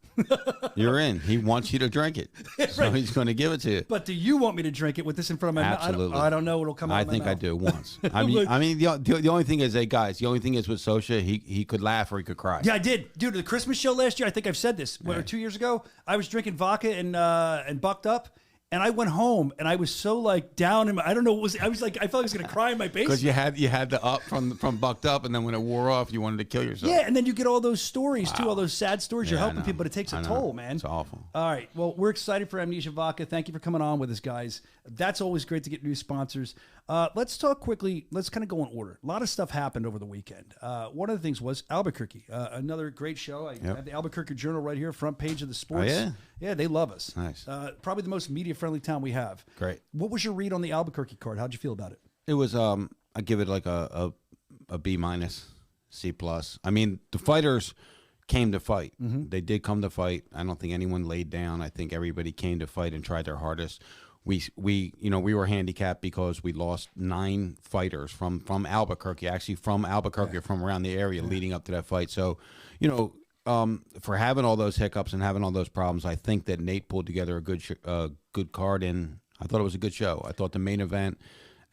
You're in. He wants you to drink it, so Right. he's going to give it to you. But do you want me to drink it with this in front of my mouth? Absolutely. I don't know what'll come out I of my think I mouth. do once. I mean, the only thing is, hey guys, the only thing is with Soscia, he could laugh or he could cry. Yeah, I did. Dude, the Christmas show last year, I think I've said this, or 2 years ago, I was drinking vodka and bucked up, And I went home and I was so like down in my, I don't know what was, I was like, I felt like I was going to cry in my basement. Because you had the up from bucked up, and then when it wore off, you wanted to kill yourself. Yeah, and then you get all those stories too, all those sad stories. Yeah, You're I helping know. people, but it takes a toll, man. It's awful. All right, well, we're excited for Amnesia Vodka. Thank you for coming on with us, guys. That's always great to get new sponsors. Let's talk quickly. Let's kind of go in order. A lot of stuff happened over the weekend. One of the things was Albuquerque, another great show. I have the Albuquerque Journal right here, front page of the sports. Oh, yeah? Yeah, they love us. Nice. Probably the most media-friendly town we have. Great. What was your read on the Albuquerque card? How'd you feel about it? It was I give it like a B minus, C plus. I mean, the fighters came to fight. They did come to fight. I don't think anyone laid down. I think everybody came to fight and tried their hardest. We were handicapped because we lost 9 fighters from Albuquerque, actually from Albuquerque, from around the area leading up to that fight. So, for having all those hiccups and having all those problems, I think that Nate pulled together a good card, and I thought it was a good show. I thought the main event,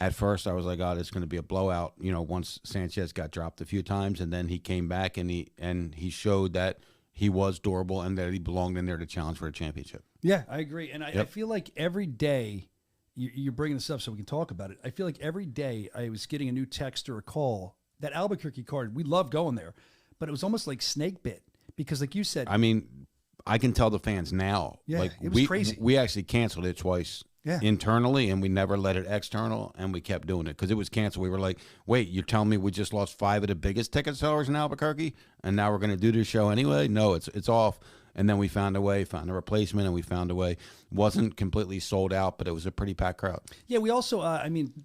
at first I was like, oh, it's going to be a blowout, once Sanchez got dropped a few times, and then he came back and he showed that he was durable and that he belonged in there to challenge for a championship. Yeah, I agree. And I feel like every day, you're bringing this up so we can talk about it. I feel like every day I was getting a new text or a call. That Albuquerque card, we love going there, but it was almost like snake bit because like you said. I mean, I can tell the fans now. Yeah, like, it was crazy. We actually canceled it twice. Yeah. Internally, and we never let it external, and we kept doing it because it was canceled. We were like, wait, you're telling me we just lost 5 of the biggest ticket sellers in Albuquerque, and now we're going to do this show anyway? No, it's off. And then we found a replacement, and we found a way. Wasn't completely sold out, but it was a pretty packed crowd. Yeah, we also,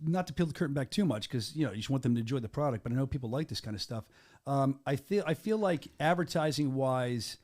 not to peel the curtain back too much because, you just want them to enjoy the product, but I know people like this kind of stuff. I feel like advertising-wise,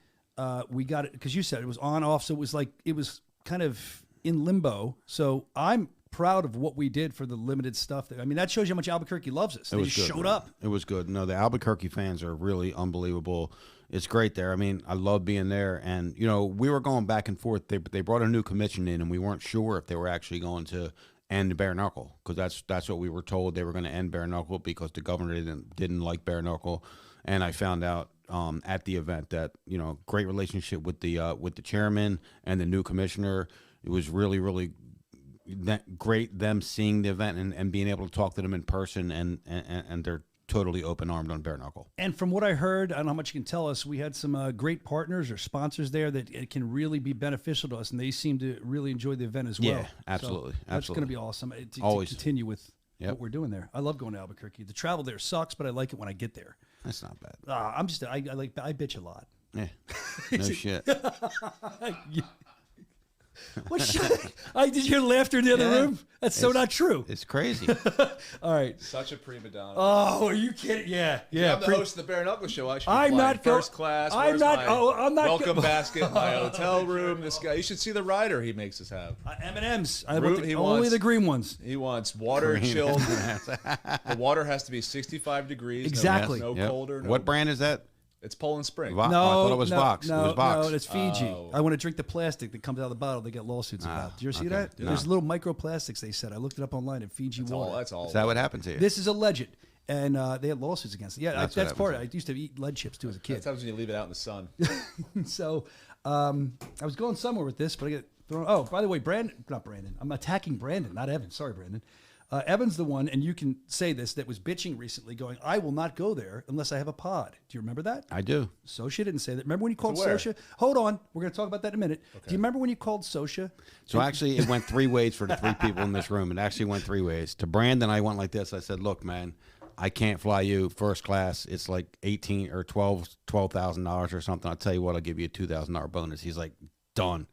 we got it, because you said it was on, off, so it was kind of in limbo. So I'm proud of what we did for the limited stuff. That shows you how much Albuquerque loves us. They just showed up. It was good. No, the Albuquerque fans are really unbelievable. It's great there. I love being there. And, we were going back and forth. They brought a new commission in, and we weren't sure if they were actually going to end bare knuckle, because that's what we were told. They were going to end bare knuckle because the governor didn't like bare knuckle. And I found out at the event that, great relationship with the chairman and the new commissioner. It was really, really great them seeing the event and being able to talk to them in person, and they're totally open-armed on bare knuckle. And from what I heard, I don't know how much you can tell us, we had some great partners or sponsors there that it can really be beneficial to us, and they seem to really enjoy the event as well. Yeah, absolutely. So that's going to be awesome to continue with what we're doing there. I love going to Albuquerque. The travel there sucks, but I like it when I get there. That's not bad. I bitch a lot. Yeah, no shit. What shit? Did you hear laughter in the other room? That's so not true. It's crazy. All right. Such a prima donna. Oh, are you kidding? Yeah. I'm the host of the Bare Knuckle Show. I should be I'm not first class. I'm not. I'm not. Welcome basket. My hotel room. This guy. You should see the rider he makes us have. M&Ms. Only the green ones. He wants water chilled. The water has to be 65 degrees. Exactly. No colder. What brand is that? It's Poland Spring. No, I thought it was Vox. No, it was Vox. No, it's Fiji. I want to drink the plastic that comes out of the bottle. They get lawsuits about. Did you ever see that? No. There's little microplastics. They said. I looked it up online at Fiji water. That's all. Is that what happened to you? This is alleged, and they had lawsuits against it. Yeah, that's part of it. I used to eat lead chips too as a kid. Sometimes when you leave it out in the sun. So I was going somewhere with this, but I get thrown. Oh, by the way, not Brandon. I'm attacking Brandon, not Evan. Sorry, Brandon. Evan's the one, and you can say this, that was bitching recently, going, I will not go there unless I have a pod. Do you remember that? I do. Soscia didn't say that. Remember when you called Soscia? Hold on. We're going to talk about that in a minute. Okay. Do you remember when you called Soscia? So actually, it went 3 ways for the 3 people in this room. It actually went 3 ways. To Brandon, I went like this. I said, look, man, I can't fly you first class. It's like $18,000 or $12,000 or something. I'll tell you what, I'll give you a $2,000 bonus. He's like, done.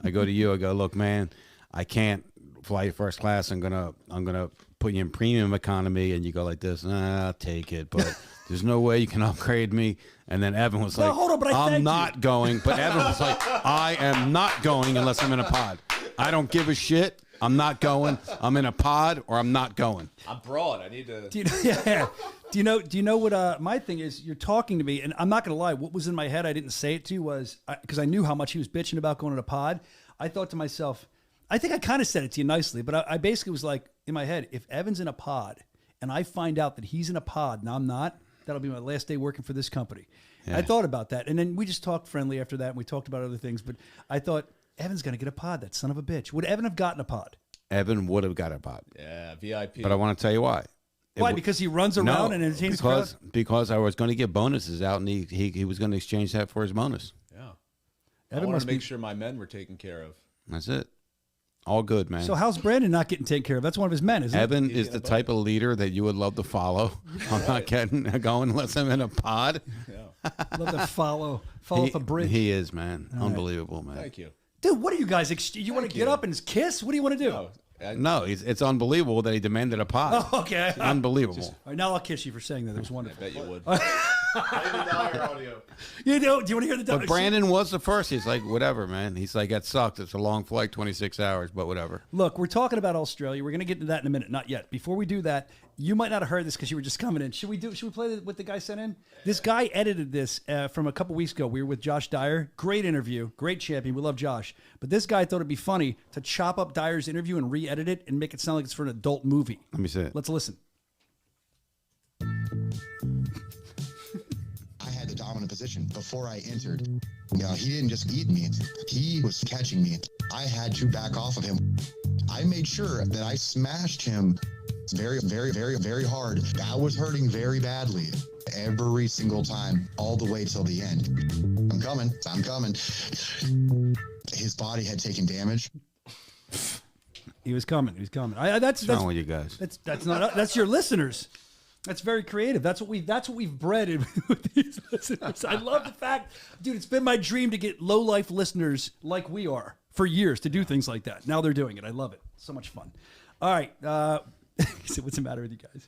I go to you. I go, look, man, I can't fly you first class. I'm gonna put you in premium economy. And you go like this. I'll take it, but there's no way you can upgrade me. And then Evan was like, hold on, but I'm not going. But Evan was like, I am not going unless I'm in a pod. I don't give a shit. I'm not going. I'm in a pod or I'm not going. I'm broad. I need to. Do you know what my thing is? You're talking to me, and I'm not going to lie. What was in my head, I didn't say it to, was because I knew how much he was bitching about going in a pod. I thought to myself, I think I kind of said it to you nicely, but I basically was like, in my head, if Evan's in a pod and I find out that he's in a pod and I'm not, that'll be my last day working for this company. Yeah. I thought about that. And then we just talked friendly after that, and we talked about other things. But I thought, Evan's going to get a pod, that son of a bitch. Would Evan have gotten a pod? Evan would have got a pod. Yeah, VIP. But I want to tell you why. Why? Because he runs around and entertains the crowd? Because I was going to get bonuses out, and he was going to exchange that for his bonus. Yeah. Evan I want must to make be- sure my men were taken care of. That's it. All good, man. So how's Brandon not getting taken care of? That's one of his men, isn't Evan it? is the type of leader that you would love to follow. I'm not going unless I'm in a pod. Love to follow off a bridge. He is, man. All right. Unbelievable, man. Thank you. Dude, what are you guys? You want to get up and kiss? What do you want to do? No, it's unbelievable that he demanded a pod. Oh, okay. Unbelievable. All right, now I'll kiss you for saying that. It was wonderful. I bet you would. audio. You know, do you want to hear the? But Brandon was the first. He's like, whatever, man. He's like, that sucked. It's a long flight, 26 hours, but whatever. Look, we're talking about Australia. We're going to get into that in a minute. Not yet. Before we do that, you might not have heard this because you were just coming in. Should we play what the guy sent in? This guy edited this from a couple weeks ago. We were with Josh Dyer. Great interview. Great champion. We love Josh. But this guy thought it'd be funny to chop up Dyer's interview and re-edit it and make it sound like it's for an adult movie. Let me see it. Let's listen. I had the dominant position before I entered. He didn't just eat me. He was catching me. I had to back off of him. I made sure that I smashed him very, very, very, very hard. That was hurting very badly every single time, all the way till the end. I'm coming. His body had taken damage. He was coming. What's wrong with you guys? That's your listeners. That's very creative. That's what we've bred with these listeners. I love the fact, dude. It's been my dream to get low life listeners like we are for years to do things like that. Now they're doing it. I love it. So much fun. All right. What's the matter with you guys?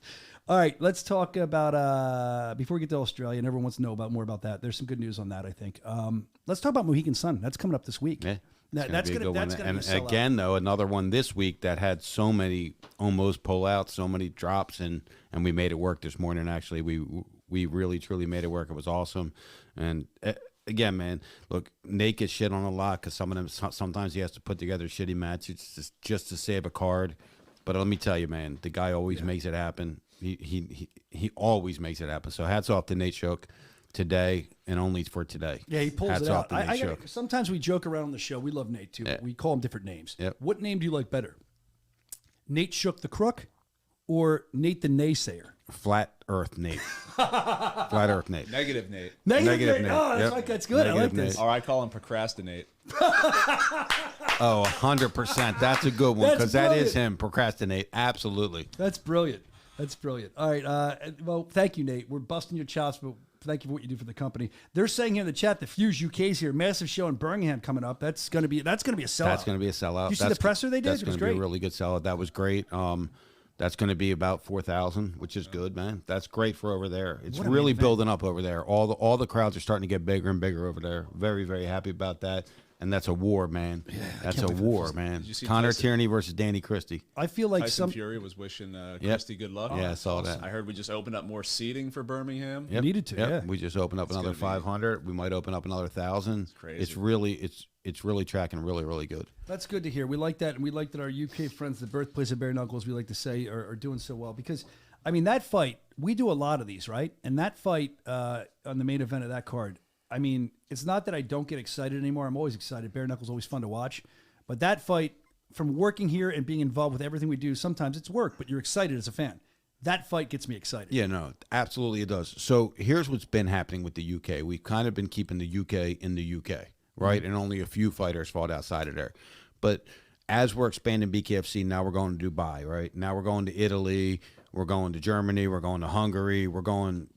All right. Let's talk about before we get to Australia, and everyone wants to know more about that. There's some good news on that, I think. Let's talk about Mohegan Sun. That's coming up this week. Yeah. That's going to be a sellout. Again, though, another one this week that had so many almost pullouts, so many drops, and we made it work this morning. Actually, we really truly made it work. It was awesome. And again, man, look, Nate gets shit on a lot because sometimes he has to put together shitty matches just to save a card. But let me tell you, man, the guy always makes it happen. He always makes it happen. So hats off to Nate Shook today and only for today. Yeah, he pulls hats it off out. to Nate Shook. Sometimes we joke around on the show. We love Nate too. Yeah. We call him different names. Yep. What name do you like better? Nate Shook the Crook or Nate the Naysayer? Flat Earth Nate. Flat Earth Nate. Negative Nate. Negative Nate. Oh, that's good. Negative I like this. Nate. Or I call him procrastinate. Oh, 100%. That's a good one That's because that is brilliant. him. Procrastinate. Absolutely. That's brilliant. All right. Well, thank you, Nate. We're busting your chops, but thank you for what you do for the company. They're saying here in the chat, the Fuse UK's here. Massive show in Birmingham coming up. That's gonna be a sellout. That's going to be a sellout. You see the presser they did? That's It was going to be great. a really good sellout. That was great. That's going to be about 4,000, which is good, man. That's great for over there. It's What a really main event. building up over there. All the crowds are starting to get bigger and bigger over there. Very, very happy about that. And that's a war, man. That's a war, man. Did you see Connor Tyson- Tierney versus Danny Christie. I feel like Tyson Fury was wishing Christy good luck. Yeah, I saw that. I heard we just opened up more seating for Birmingham. Yep. Needed to, Yep. yeah. We just opened up another gonna be- 500. We might open up another 1,000. crazy. It's really tracking really, really good. That's good to hear. We like that, and we like that our UK friends, the birthplace of bare knuckles, we like to say, are doing so well. Because, I mean, that fight, we do a lot of these, right? And that fight on the main event of that card, I mean, it's not that I don't get excited anymore. I'm always excited. Bare knuckles always fun to watch. But that fight, from working here and being involved with everything we do, sometimes it's work, but you're excited as a fan. That fight gets me excited. Yeah, no, absolutely it does. So here's what's been happening with the UK. We've kind of been keeping the UK in the UK, right? And only a few fighters fought outside of there. But as we're expanding BKFC, now we're going to Dubai, right? Now we're going to Italy. We're going to Germany. We're going to Hungary. We're going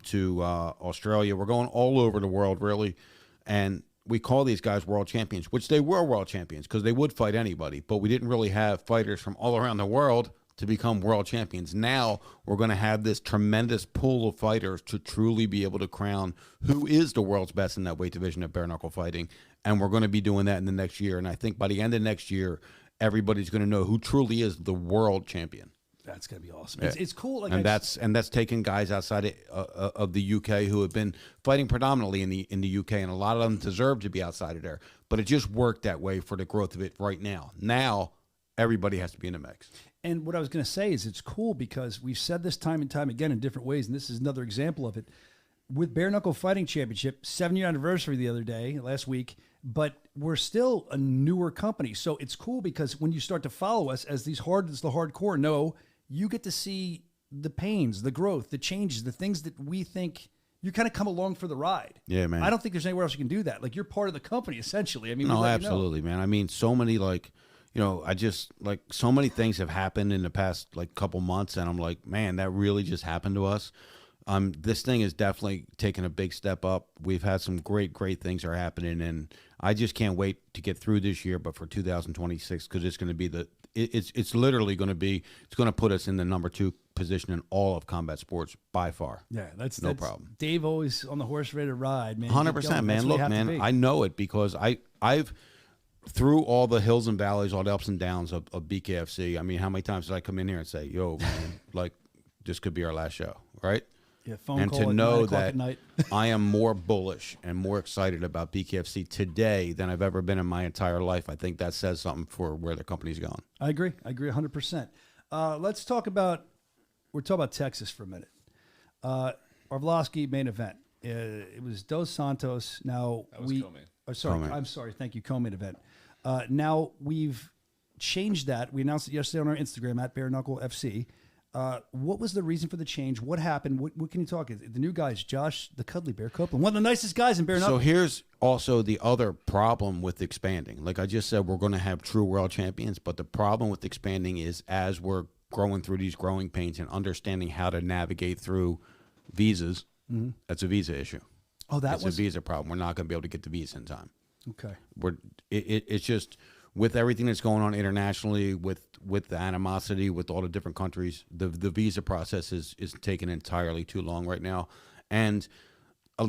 to Australia. We're going all over the world, really. And we call these guys world champions, which they were world champions because they would fight anybody. But we didn't really have fighters from all around the world to become world champions. Now we're going to have this tremendous pool of fighters to truly be able to crown who is the world's best in that weight division of bare knuckle fighting. And we're going to be doing that in the next year. And I think by the end of next year, everybody's going to know who truly is the world champion. That's gonna be awesome. Yeah. It's cool. Like and that's taking guys outside of the UK who have been fighting predominantly in the UK, and a lot of them deserve to be outside of there. But it just worked that way for the growth of it right now. Now everybody has to be in the mix. And what I was going to say is it's cool because we've said this time and time again in different ways, and this is another example of it. With Bare Knuckle Fighting Championship, 7-year anniversary the other day, last week, but we're still a newer company. So it's cool because when you start to follow us as the hardcore know, you get to see the pains, the growth, the changes, the things that we think you kind of come along for the ride. Yeah, man. I don't think there's anywhere else you can do that. Like, you're part of the company, essentially. I mean, no, we let absolutely, man. I mean, so many, like, you know, I just, like, so many things have happened in the past, like, couple months, and I'm like, man, that really just happened to us. This thing is definitely taking a big step up. We've had some great things are happening, and I just can't wait to get through this year, but for 2026, because it's going to be it's literally going to be, it's going to put us in the number 2 position in all of combat sports by far. Yeah, that's no problem. Dave always on the horse ready to ride, man. 100%, man. Look, man, I know it because I've through all the hills and valleys, all the ups and downs of BKFC. I mean, how many times did I come in here and say, "Yo, man, like this could be our last show," right? Yeah, phone and call to at know 9 o'clock that at night. I am more bullish and more excited about BKFC today than I've ever been in my entire life, I think that says something for where the company's going. I agree 100%. Let's talk about, we're talking about Texas for a minute. Arvlosky main event. It was Dos Santos. Now That was co-main. Co-main. I'm sorry. Thank you. Co-main event. Now we've changed that. We announced it yesterday on our Instagram at Bare Knuckle FC. What was the reason for the change? What happened? What can you talk? The new guys, Josh, the Cuddly Bear Copeland, one of the nicest guys in Bare Knuckle. So here's also the other problem with expanding. Like I just said, we're going to have true world champions, but the problem with expanding is as we're growing through these growing pains and understanding how to navigate through visas, that's a visa issue. Oh, that's a visa problem. We're not going to be able to get the visa in time. Okay. It's just with everything that's going on internationally, with the animosity, with all the different countries, the visa process is taking entirely too long right now. And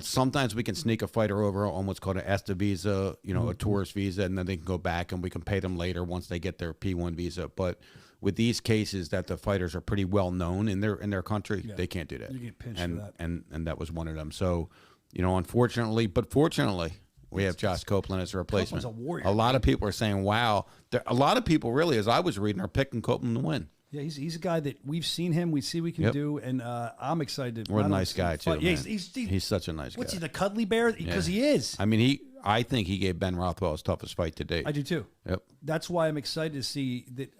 sometimes we can sneak a fighter over on what's called an ESTA visa, a tourist visa, and then they can go back and we can pay them later once they get their P1 visa. But with these cases that the fighters are pretty well known in their country, they can't do that. You get pinched and, for that. And that was one of them. So, unfortunately, but fortunately, we have Josh Copeland as a replacement. Copeland's a warrior. A lot of people are saying, wow. A lot of people really, as I was reading, are picking Copeland to win. Yeah, he's a guy that we've seen him. We see what he can do, and I'm excited. We're a nice guy, too, Yeah, man. He's such a nice guy. What's he, the Cuddly Bear? Because he is. I mean, I think he gave Ben Rothwell his toughest fight to date. I do, too. Yep. That's why I'm excited to see that.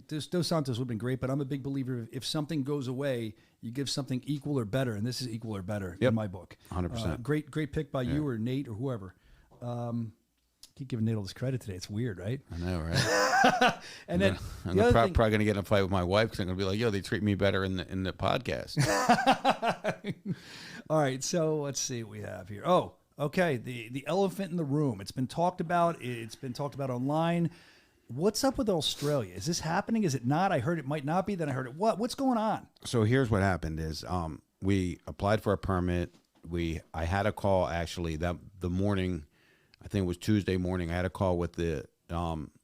Dos Santos would have been great, but I'm a big believer if something goes away, you give something equal or better, and this is equal or better in my book. 100%. Great pick by you or Nate or whoever. Keep giving Nate all this credit today. It's weird, right? I know, right? And then I'm probably going to get in a fight with my wife because I'm going to be like, "Yo, they treat me better in the podcast." All right, so let's see what we have here. Oh, okay, the elephant in the room. It's been talked about. It's been talked about online. What's up with Australia? Is this happening? Is it not? I heard it might not be. Then I heard it. What's going on? So here's what happened: is we applied for a permit. I had a call actually that the morning. I think it was Tuesday morning. I had a call with the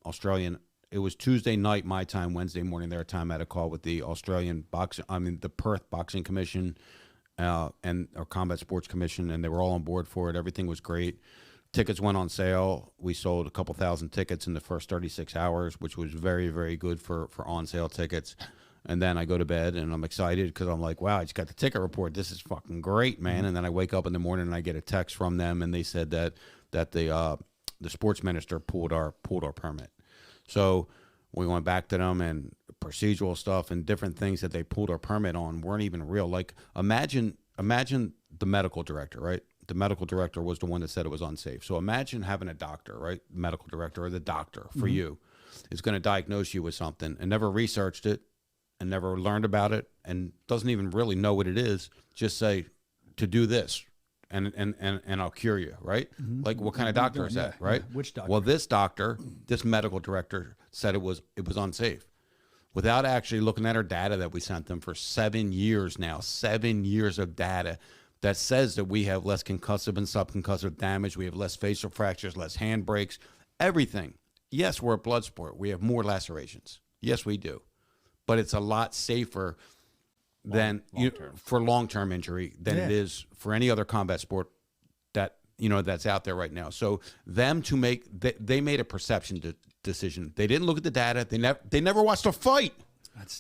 Australian. It was Tuesday night my time, Wednesday morning their time. I had a call with the Australian the Perth Boxing Commission or Combat Sports Commission, and they were all on board for it. Everything was great. Tickets went on sale. We sold a couple thousand tickets in the first 36 hours, which was very, very good for on sale tickets. And then I go to bed and I'm excited because I'm like, wow, I just got the ticket report. This is fucking great, man. And then I wake up in the morning and I get a text from them and they said that the sports minister pulled our permit. So we went back to them and procedural stuff and different things that they pulled our permit on weren't even real. Like imagine the medical director, right? The medical director was the one that said it was unsafe. So imagine having a doctor, right? Medical director or the doctor for you is going to diagnose you with something and never researched it and never learned about it and doesn't even really know what it is. Just say to do this. And I'll cure you, right? Like what kind of doctor is that, right? Yeah. Which doctor? Well, this medical director said it was unsafe, without actually looking at our data that we sent them for 7 years now. 7 years of data that says that we have less concussive and subconcussive damage, we have less facial fractures, less hand breaks, everything. Yes, we're a blood sport. We have more lacerations. Yes, we do, but it's a lot safer than for long-term injury than it is for any other combat sport that that's out there right now. So them to make they made a perception decision. They didn't look at the data. They never watched a fight.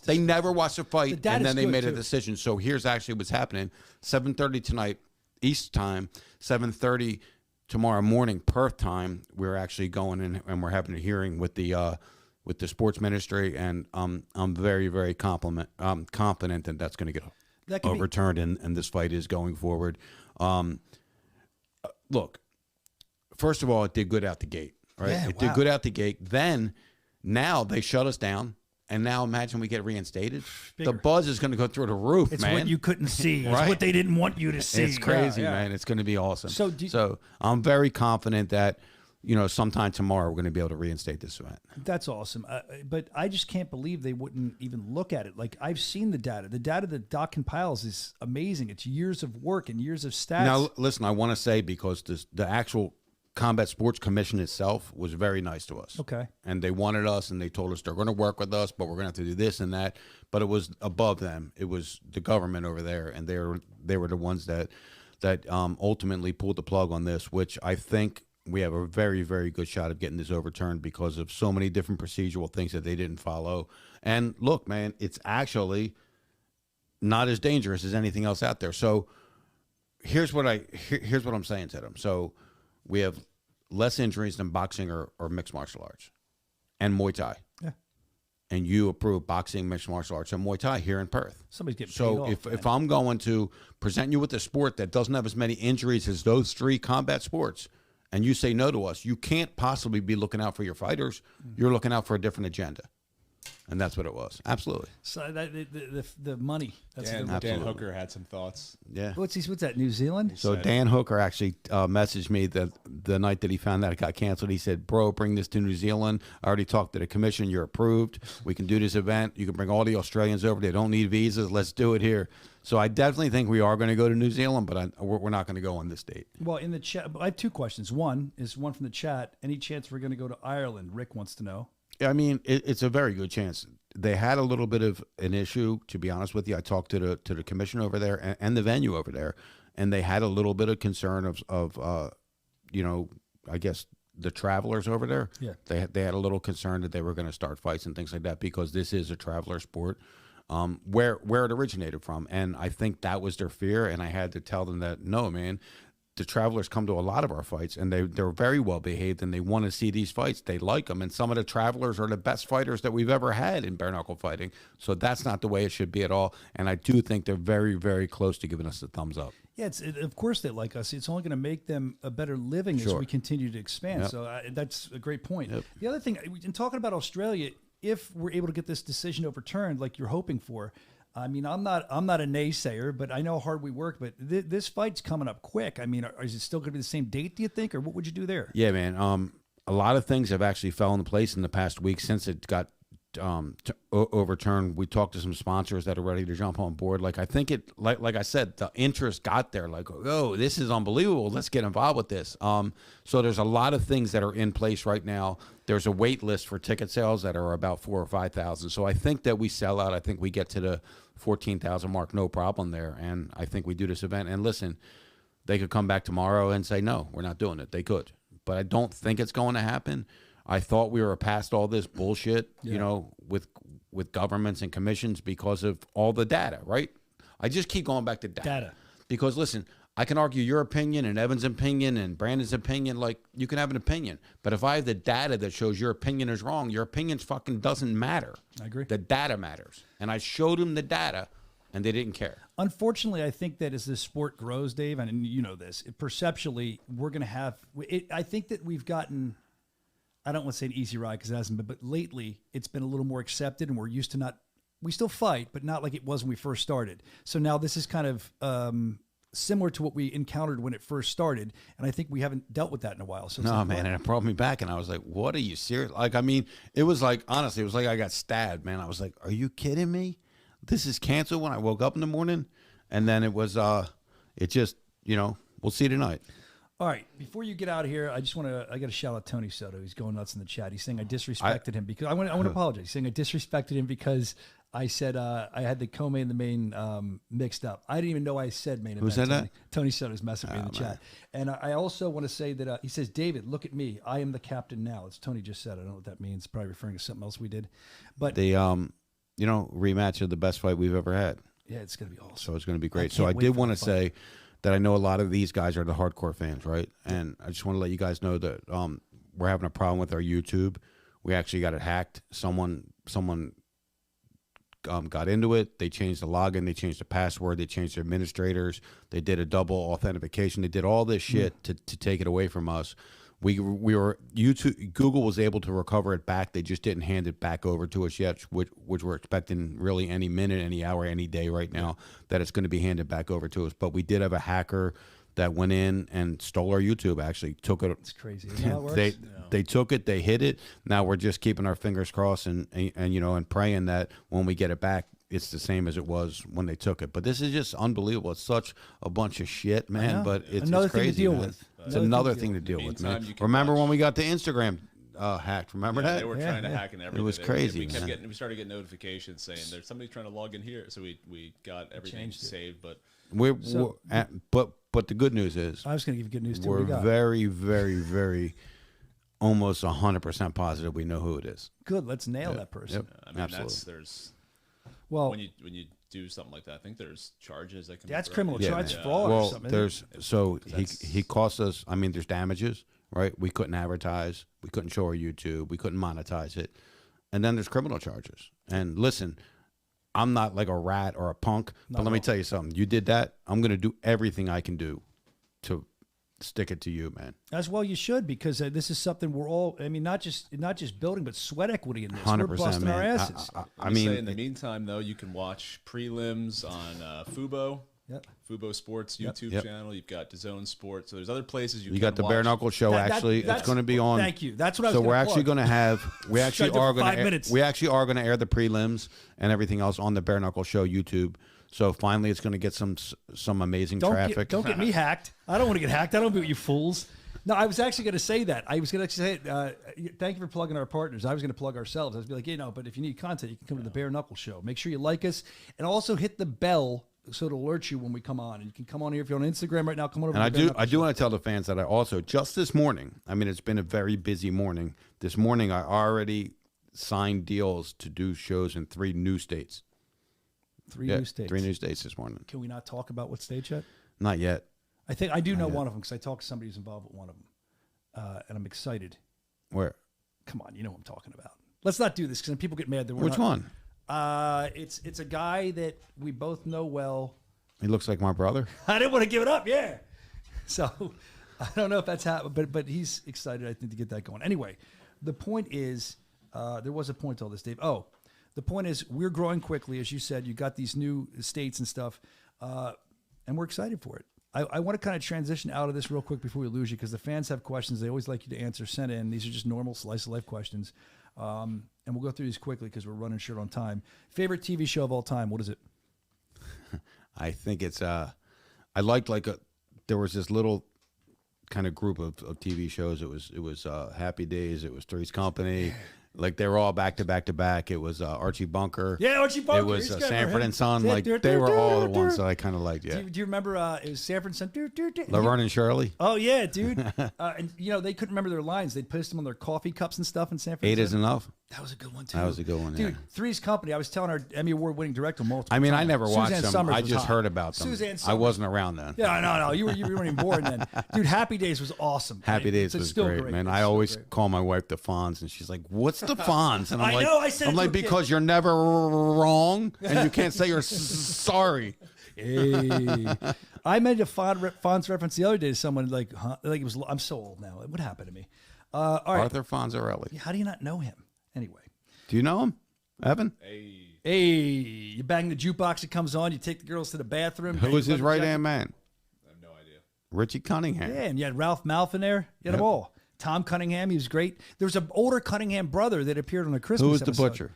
They never watched a fight, and then they made a decision. So here's actually what's happening: 7:30 tonight, East time, 7:30 tomorrow morning, Perth time, we're actually going in and we're having a hearing with the sports ministry, and I'm very, very confident that that's going to get overturned, and this fight is going forward. Look, first of all, it did good out the gate, right? Yeah, it did good out the gate. Then, now they shut us down. And now imagine we get reinstated. Bigger. The buzz is going to go through the roof, it's man. It's what you couldn't see. Right? It's what they didn't want you to see. It's crazy, man. It's going to be awesome. So I'm very confident that, sometime tomorrow we're going to be able to reinstate this event. That's awesome. But I just can't believe they wouldn't even look at it. Like, I've seen the data. The data that Doc compiles is amazing. It's years of work and years of stats. Now, listen, I want to say, because the actual Combat Sports Commission itself was very nice to us. Okay. And they wanted us, and they told us they're going to work with us, but we're going to have to do this and that. But it was above them. It was the government over there, and they were the ones that ultimately pulled the plug on this, which I think we have a very, very good shot of getting this overturned because of so many different procedural things that they didn't follow. And look, man, it's actually not as dangerous as anything else out there. So here's what I'm saying to them. So we have less injuries than boxing or mixed martial arts and Muay Thai. Yeah. And you approve boxing, mixed martial arts, and Muay Thai here in Perth. Somebody's getting so paid off, if I'm going to present you with a sport that doesn't have as many injuries as those three combat sports, and you say no to us, you can't possibly be looking out for your fighters. You're looking out for a different agenda. And that's what it was. Absolutely. So the money. That's Dan Hooker had some thoughts. Yeah. What's that, New Zealand? So Dan Hooker actually messaged me the night that he found out it got canceled. He said, bro, bring this to New Zealand. I already talked to the commission. You're approved. We can do this event. You can bring all the Australians over. They don't need visas. Let's do it here. So I definitely think we are going to go to New Zealand, but we're not going to go on this date. Well, in the chat, I have two questions. One from the chat. Any chance we're going to go to Ireland? Rick wants to know. I mean, it's a very good chance. They had a little bit of an issue, to be honest with you. I talked to the commission over there and the venue over there, and they had a little bit of concern of I guess the travelers over there. Yeah. They had a little concern that they were going to start fights and things like that because this is a traveler sport. Where it originated from, and I think that was their fear. And I had to tell them that no, man. The travelers come to a lot of our fights, and they're very well behaved, and they want to see these fights. They like them, and some of the travelers are the best fighters that we've ever had in bare knuckle fighting. So that's not the way it should be at all. And I do think they're very, very close to giving us the thumbs up. Yeah, of course they like us. It's only going to make them a better living as we continue to expand. Yep. So that's a great point. Yep. The other thing, in talking about Australia, if we're able to get this decision overturned, like you're hoping for. I mean, I'm not a naysayer, but I know how hard we work. But this fight's coming up quick. I mean, is it still going to be the same date, do you think, or what would you do there? Yeah, man. A lot of things have actually fell into place in the past week since it got overturned. We talked to some sponsors that are ready to jump on board. Like I think like I said, the interest got there. Like, oh, this is unbelievable. Let's get involved with this. So there's a lot of things that are in place right now. There's a wait list for ticket sales that are about 4,000 or 5,000. So I think that we sell out. I think we get to the 14,000 mark, no problem there. And I think we do this event. And listen, they could come back tomorrow and say, no, we're not doing it. They could. But I don't think it's going to happen. I thought we were past all this bullshit, with governments and commissions because of all the data, right? I just keep going back to data. Because, listen, I can argue your opinion and Evan's opinion and Brandon's opinion. Like, you can have an opinion. But if I have the data that shows your opinion is wrong, your opinion fucking doesn't matter. I agree. The data matters. And I showed them the data, and they didn't care. Unfortunately, I think that as this sport grows, Dave, and you know this, perceptually, we're going to have – I think that we've gotten – I don't want to say an easy ride because it hasn't been, but lately it's been a little more accepted, and we're used to not – we still fight, but not like it was when we first started. So now this is kind of similar to what we encountered when it first started, and I think we haven't dealt with that in a while. So no, man, and it brought me back, and I was like, what are you serious? Like, I mean, it was like, honestly, it was like I got stabbed, man. I was like, are you kidding me? This is canceled when I woke up in the morning? And then it was, it just, we'll see tonight. All right, before you get out of here, I got to shout out Tony Soto. He's going nuts in the chat. He's saying I disrespected him because I want to apologize. He's saying I disrespected him because I said I had the co-main and the main mixed up. I didn't even know I said main event. Who said that? Tony Soto's messing with me in the chat. And I also want to say that he says, David, look at me. I am the captain now. It's Tony just said. I don't know what that means. Probably referring to something else we did. But the rematch of the best fight we've ever had. Yeah, it's going to be awesome. So it's going to be great. So I did want to say that I know a lot of these guys are the hardcore fans, right? And I just want to let you guys know that we're having a problem with our YouTube. We actually got it hacked. Someone got into it. They changed the login. They changed the password. They changed their administrators. They did a double authentication. They did all this shit to take it away from us. We were YouTube. Google was able to recover it back. They just didn't hand it back over to us yet, which we're expecting really any minute, any hour, any day right now that it's going to be handed back over to us. But we did have a hacker that went in and stole our YouTube. Actually, took it. It's crazy. Isn't that how it works? They took it. They hid it. Now we're just keeping our fingers crossed and you know and praying that when we get it back, it's the same as it was when they took it. But this is just unbelievable. It's such a bunch of shit, man. But it's Another crazy, thing to deal man. with. It's another thing to deal with, man. Remember when we got the Instagram hacked? Remember that? They were trying to hack and everything. It was crazy, we started getting notifications saying there's somebody trying to log in here. So we got everything saved. But but the good news is I was going to give you good news too. We're very, very, very almost 100% positive we know who it is. Good. Let's nail that person. Yep. I mean, Absolutely. Well, when you do something like that, I think there's charges that can. That's be criminal charge fraud well, or something. there's he cost us. I mean, there's damages, right? We couldn't advertise, we couldn't show our YouTube, we couldn't monetize it, and then there's criminal charges. And listen, I'm not like a rat or a punk, but let me tell you something. You did that, I'm going to do everything I can do to stick it to you, man. As well, you should, because this is something we're all. I mean, not just building, but sweat equity in this. 100%, we're busting man. our asses. I mean, in the meantime, though, you can watch prelims on Fubo. Yep. Fubo Sports YouTube channel. You've got DAZN Sports. So there's other places you can got the watch. Bare Knuckle show. It's going to be on. Thank you. That's what I was. So we're plug. actually going to have. We actually are going to. 5 minutes. We actually are going to air the prelims and everything else on the Bare Knuckle show YouTube. So finally, it's going to get some amazing traffic. Don't get me hacked. I don't want to get hacked. I don't be with you fools. No, I was actually going to say that. I was going to say, thank you for plugging our partners. I was going to plug ourselves. I was going to be like, but if you need content, you can come to the Bare Knuckle show. Make sure you like us and also hit the bell so it'll alert you when we come on. And you can come on here if you're on Instagram right now. Come on over. And to the I do want to tell the fans that I also just this morning. I mean, it's been a very busy morning. This morning, I already signed deals to do shows in 3 new states. 3 new states. 3 new states this morning. Can we not talk about what states yet? Not yet. I think I do know one of them because I talked to somebody who's involved with one of them, and I'm excited. Where? Come on, you know what I'm talking about. Let's not do this because then people get mad that we're Which one? It's a guy that we both know well. He looks like my brother. I didn't want to give it up, yeah. So I don't know if that's happened, but he's excited, I think, to get that going. Anyway, the point is, there was a point to all this, Dave. Oh, the point is we're growing quickly, as you said. You got these new states and stuff, and we're excited for it. I want to kind of transition out of this real quick before we lose you because the fans have questions. They always like you to answer. Send in. These are just normal slice of life questions. And we'll go through these quickly because we're running short on time. Favorite TV show of all time? What is it? I think it's I liked there was this little kind of group of TV shows. It was Happy Days. It was Three's Company. Like they were all back to back to back. It was Archie Bunker. Yeah, Archie Bunker. It was Sanford and Son. Like they were all the ones that I kind of liked. Yeah. Do you remember? It was Sanford and Son. Laverne and Shirley. Oh yeah, dude. And they couldn't remember their lines. They'd post them on their coffee cups and stuff in Sanford. 8 is enough. That was a good one too. That was a good one, dude. Yeah. Three's Company. I was telling our Emmy Award-winning director multiple. I mean, times. I never watched Suzanne them. Summers I was just hot. heard about them. Suzanne I Summers. wasn't around then. Yeah, no. You weren't even born then, dude. Happy Days was awesome. Happy Days was still great, man. It's I still always great. call my wife the Fonz, and she's like, "What's the Fonz?" And I'm I like, know, I said it I'm to like a kid. because you're never wrong, and you can't say you're sorry. Hey, I made a Fonz reference the other day to someone like it was. I'm so old now. What happened to me? All right, Arthur Fonzarelli. How do you not know him? Anyway, Do you know him, Evan? hey, you bang the jukebox. It comes on. You take the girls to the bathroom. Who was his right hand man? I have no idea. Richie Cunningham. Yeah, and you had Ralph Malph there. You had them all. Tom Cunningham, he was great. There was an older Cunningham brother that appeared on a Christmas Who was the episode. butcher?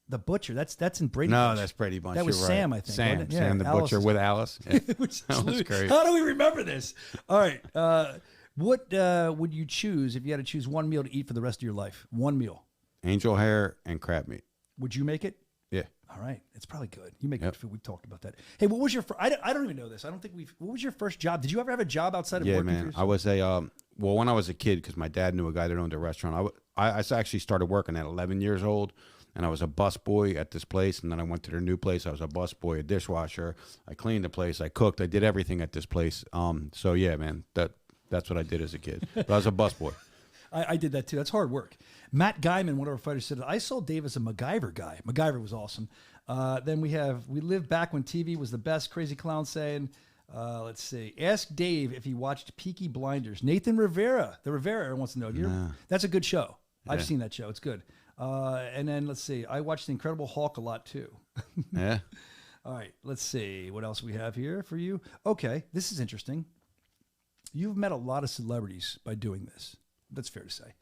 The Butcher. That's in Brady No, Bunch. that's Brady Bunch. That was You're Sam, right. I think. Sam, wasn't it? Sam the Alice Butcher is- with Alice. Yeah. That was great. How do we remember this? All right. What would you choose if you had to choose one meal to eat for the rest of your life? One meal. Angel hair and crab meat. Would you make it? Yeah. All right. It's probably good. You make good food. We've talked about that. Hey, what was your I don't even know this. I don't think what was your first job? Did you ever have a job outside of Yeah, working for man. yourself? I was when I was a kid, because my dad knew a guy that owned a restaurant. I actually started working at 11 years old. and I was a busboy at this place, and then I went to their new place. I was a busboy, a dishwasher. I cleaned the place. I cooked. I did everything at this place. So yeah, man, that's what I did as a kid. But I was a busboy. I did that too. That's hard work. Matt Guyman, one of our fighters, said, I saw Dave as a MacGyver guy. MacGyver was awesome. Then we lived back when TV was the best. Crazy Clown saying, let's see. Ask Dave if he watched Peaky Blinders. Nathan Rivera, the Rivera wants to know. That's a good show. I've seen that show. It's good. And then let's see. I watched The Incredible Hulk a lot too. Yeah. All right. Let's see what else we have here for you. Okay. This is interesting. You've met a lot of celebrities by doing this. That's fair to say.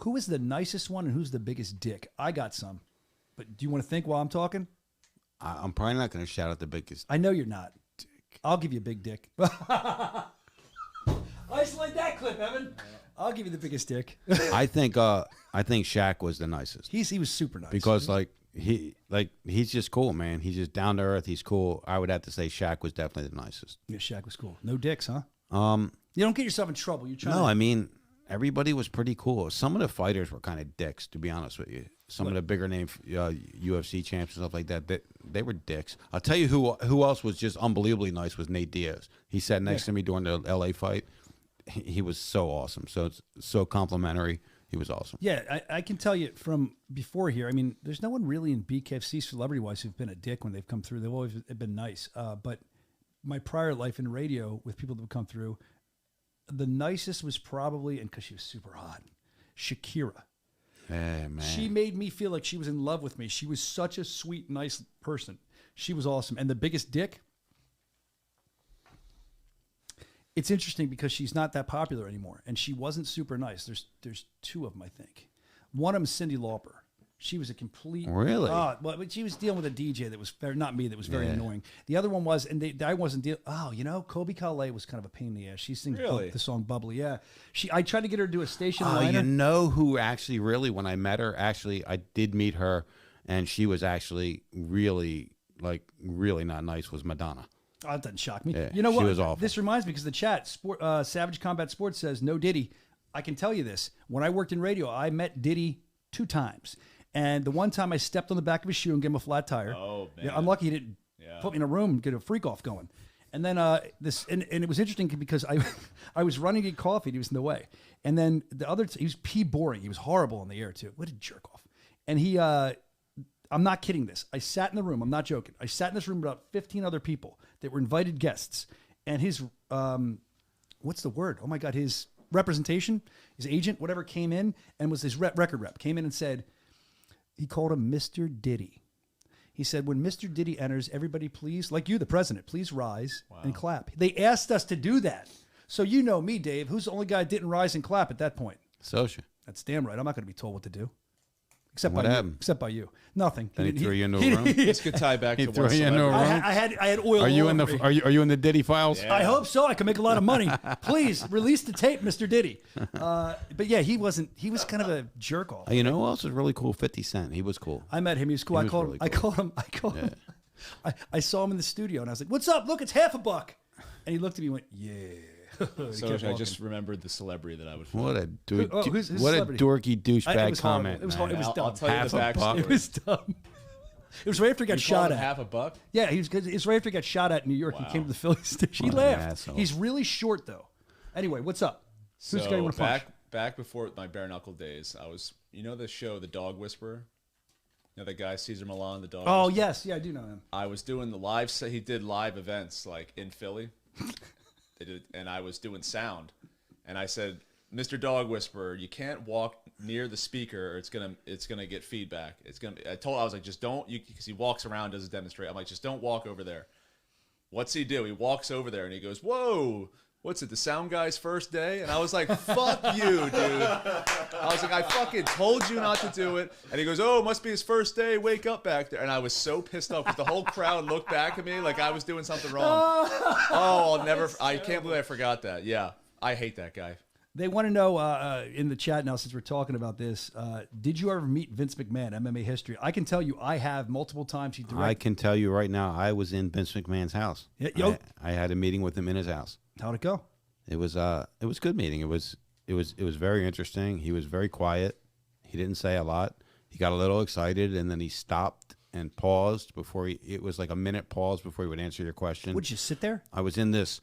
Who is the nicest one and who's the biggest dick? I got some. But do you want to think while I'm talking? I'm probably not going to shout out the biggest. I know you're not. Dick. I'll give you a big dick. Isolate that clip, Evan. I'll give you the biggest dick. I think Shaq was the nicest. He was super nice. Because he's just cool, man. He's just down to earth. He's cool. I would have to say Shaq was definitely the nicest. Yeah, Shaq was cool. No dicks, huh? You don't get yourself in trouble. You're trying. No, I mean everybody was pretty cool. Some of the fighters were kind of dicks, to be honest with you. Some of the bigger name UFC champs and stuff like that, they were dicks. I'll tell you who else was just unbelievably nice was Nate Diaz. He sat next to me during the LA fight. He was so awesome. So complimentary. He was awesome. Yeah, I can tell you from before here. I mean, there's no one really in BKFC celebrity-wise who've been a dick when they've come through. They've always been nice. But my prior life in radio with people that would come through, the nicest was probably, and because she was super hot, Shakira. Hey, man. She made me feel like she was in love with me. She was such a sweet, nice person. She was awesome. And the biggest dick, it's interesting because she's not that popular anymore, and she wasn't super nice. There's two of them, I think. One of them is Cyndi Lauper. She was a complete... Really? Well, she was dealing with a DJ that was... Not me, that was very annoying. The other one was... And I wasn't dealing... Oh, Kobe Calais was kind of a pain in the ass. She sings the song Bubbly. Yeah. I tried to get her to do a station liner. You know who actually really, when I met her, actually, I did meet her, and she was actually really not nice, was Madonna. Oh, that doesn't shock me. Yeah, you know what? She was awful. This reminds me because the chat, Savage Combat Sports says, no Diddy. I can tell you this. When I worked in radio, I met Diddy 2 times. And the one time I stepped on the back of his shoe and gave him a flat tire. Oh, man. Yeah, I'm lucky he didn't put me in a room and get a freak off going. And then and it was interesting because I was running to get coffee and he was in the way. And then he was pee boring. He was horrible on the air too. What a jerk off. And he, I'm not kidding this. I sat in the room. I'm not joking. I sat in this room with about 15 other people that were invited guests. And his, what's the word? Oh my God. His representation, his agent, whatever, came in and was his record rep, came in and said, he called him Mr. Diddy. He said, when Mr. Diddy enters, everybody please, like you, the president, please rise and clap. They asked us to do that. So you know me, Dave. Who's the only guy that didn't rise and clap at that point? Soscia. That's damn right. I'm not going to be told what to do. Except by you. Nothing. Then he threw you into a room. This could tie back to one celebrity. I had oil. Are you all in over the me. Are you in the Diddy files? I hope so. I can make a lot of money. Please release the tape, Mr. Diddy. But yeah, he wasn't. He was kind of a jerk off. You know who else was really cool? 50 Cent. He was cool. I met him. He was cool. I called him. I saw him in the studio and I was like, "What's up? Look, it's $50." And he looked at me and went, "Yeah." So I just remembered the celebrity that I would. What a who's what a dorky douchebag comment. It was dumb. I'll tell you the backstory. It was dumb. It was right after he got shot at. $50? Yeah, it was right after he got shot at in New York. Wow. He came to the Philly station. He laughed. He's really short though. Anyway, what's up? Who's the guy you want to punch? Back before my bare knuckle days, I was the show The Dog Whisperer. You know that guy Cesar Millan, the dog. Oh whisperer? Yes, yeah, I do know him. I was doing the live. He did live events like in Philly. And I was doing sound, and I said, "Mr. Dog Whisperer, you can't walk near the speaker, or it's gonna get feedback. I was like, just don't, because he walks around, does a demonstrate. I'm like, just don't walk over there. What's he do? He walks over there and he goes, whoa. What's it, the sound guy's first day? And I was like, fuck you, dude. I was like, I fucking told you not to do it. And he goes, oh, it must be his first day. Wake up back there. And I was so pissed off because the whole crowd looked back at me like I was doing something wrong. I can't believe I forgot that. Yeah, I hate that guy. They want to know in the chat now, since we're talking about this, did you ever meet Vince McMahon, MMA history? I can tell you I have multiple times. I can tell you right now, I was in Vince McMahon's house. Yeah, I had a meeting with him in his house. How'd it go? It was a good meeting. It was very interesting. He was very quiet. He didn't say a lot. he got a little excited, and then he stopped and paused before it was like a minute pause before he would answer your question. Would you sit there? I was in this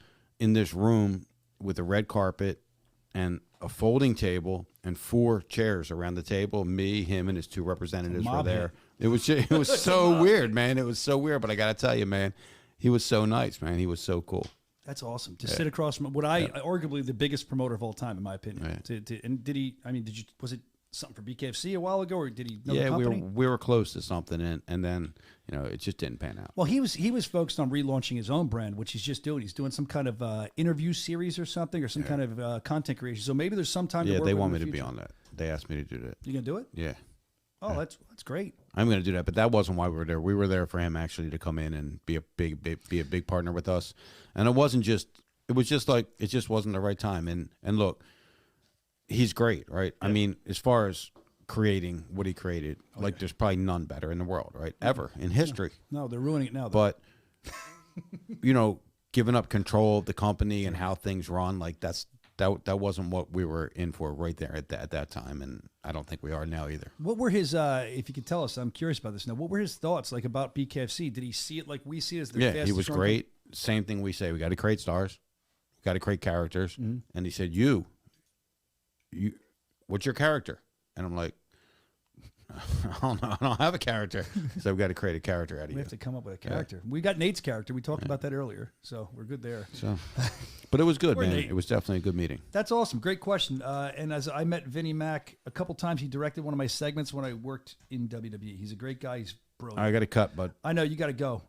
room with a red carpet and a folding table and 4 chairs around the table. Me, him, and his 2 representatives were there. It was so weird, man. It was so weird, but I got to tell you, man, he was so nice, man. He was so cool. That's awesome. To sit across from arguably the biggest promoter of all time, in my opinion. And did he? I mean, was it something for BKFC a while ago, or did he know the company? we were close to something, and then it just didn't pan out. Well, he was focused on relaunching his own brand, which he's just doing. He's doing some kind of interview series or something, or some kind of content creation. So maybe there's some time. Yeah, to work they with want him me in to the be future. on that. They asked me to do that. You gonna do it? Yeah. Oh, that's great. I'm going to do that, but that wasn't why we were there. We were there for him actually to come in and be a big partner with us. And it was just like it just wasn't the right time. And look, he's great, right? Yeah. I mean, as far as creating what he created, there's probably none better in the world, right? Ever in history. No, they're ruining it now, though. But giving up control of the company and how things run, that wasn't what we were in for right there at that time, and I don't think we are now either. What were his, if you could tell us, I'm curious about this now, what were his thoughts about BKFC? Did he see it like we see it as the fastest? He was great. Same thing we say. We got to create stars. We got to create characters. Mm-hmm. And he said, you, what's your character? And I'm like, I don't know. I don't have a character. So we've got to create a character out of you. We have to come up with a character. Yeah. We got Nate's character. We talked about that earlier, so we're good there. So, but it was good, man. Nate. It was definitely a good meeting. That's awesome. Great question. And as I met Vinnie Mac a couple times, he directed one of my segments when I worked in WWE. He's a great guy. He's brilliant. I got to cut, bud. I know. You got to go.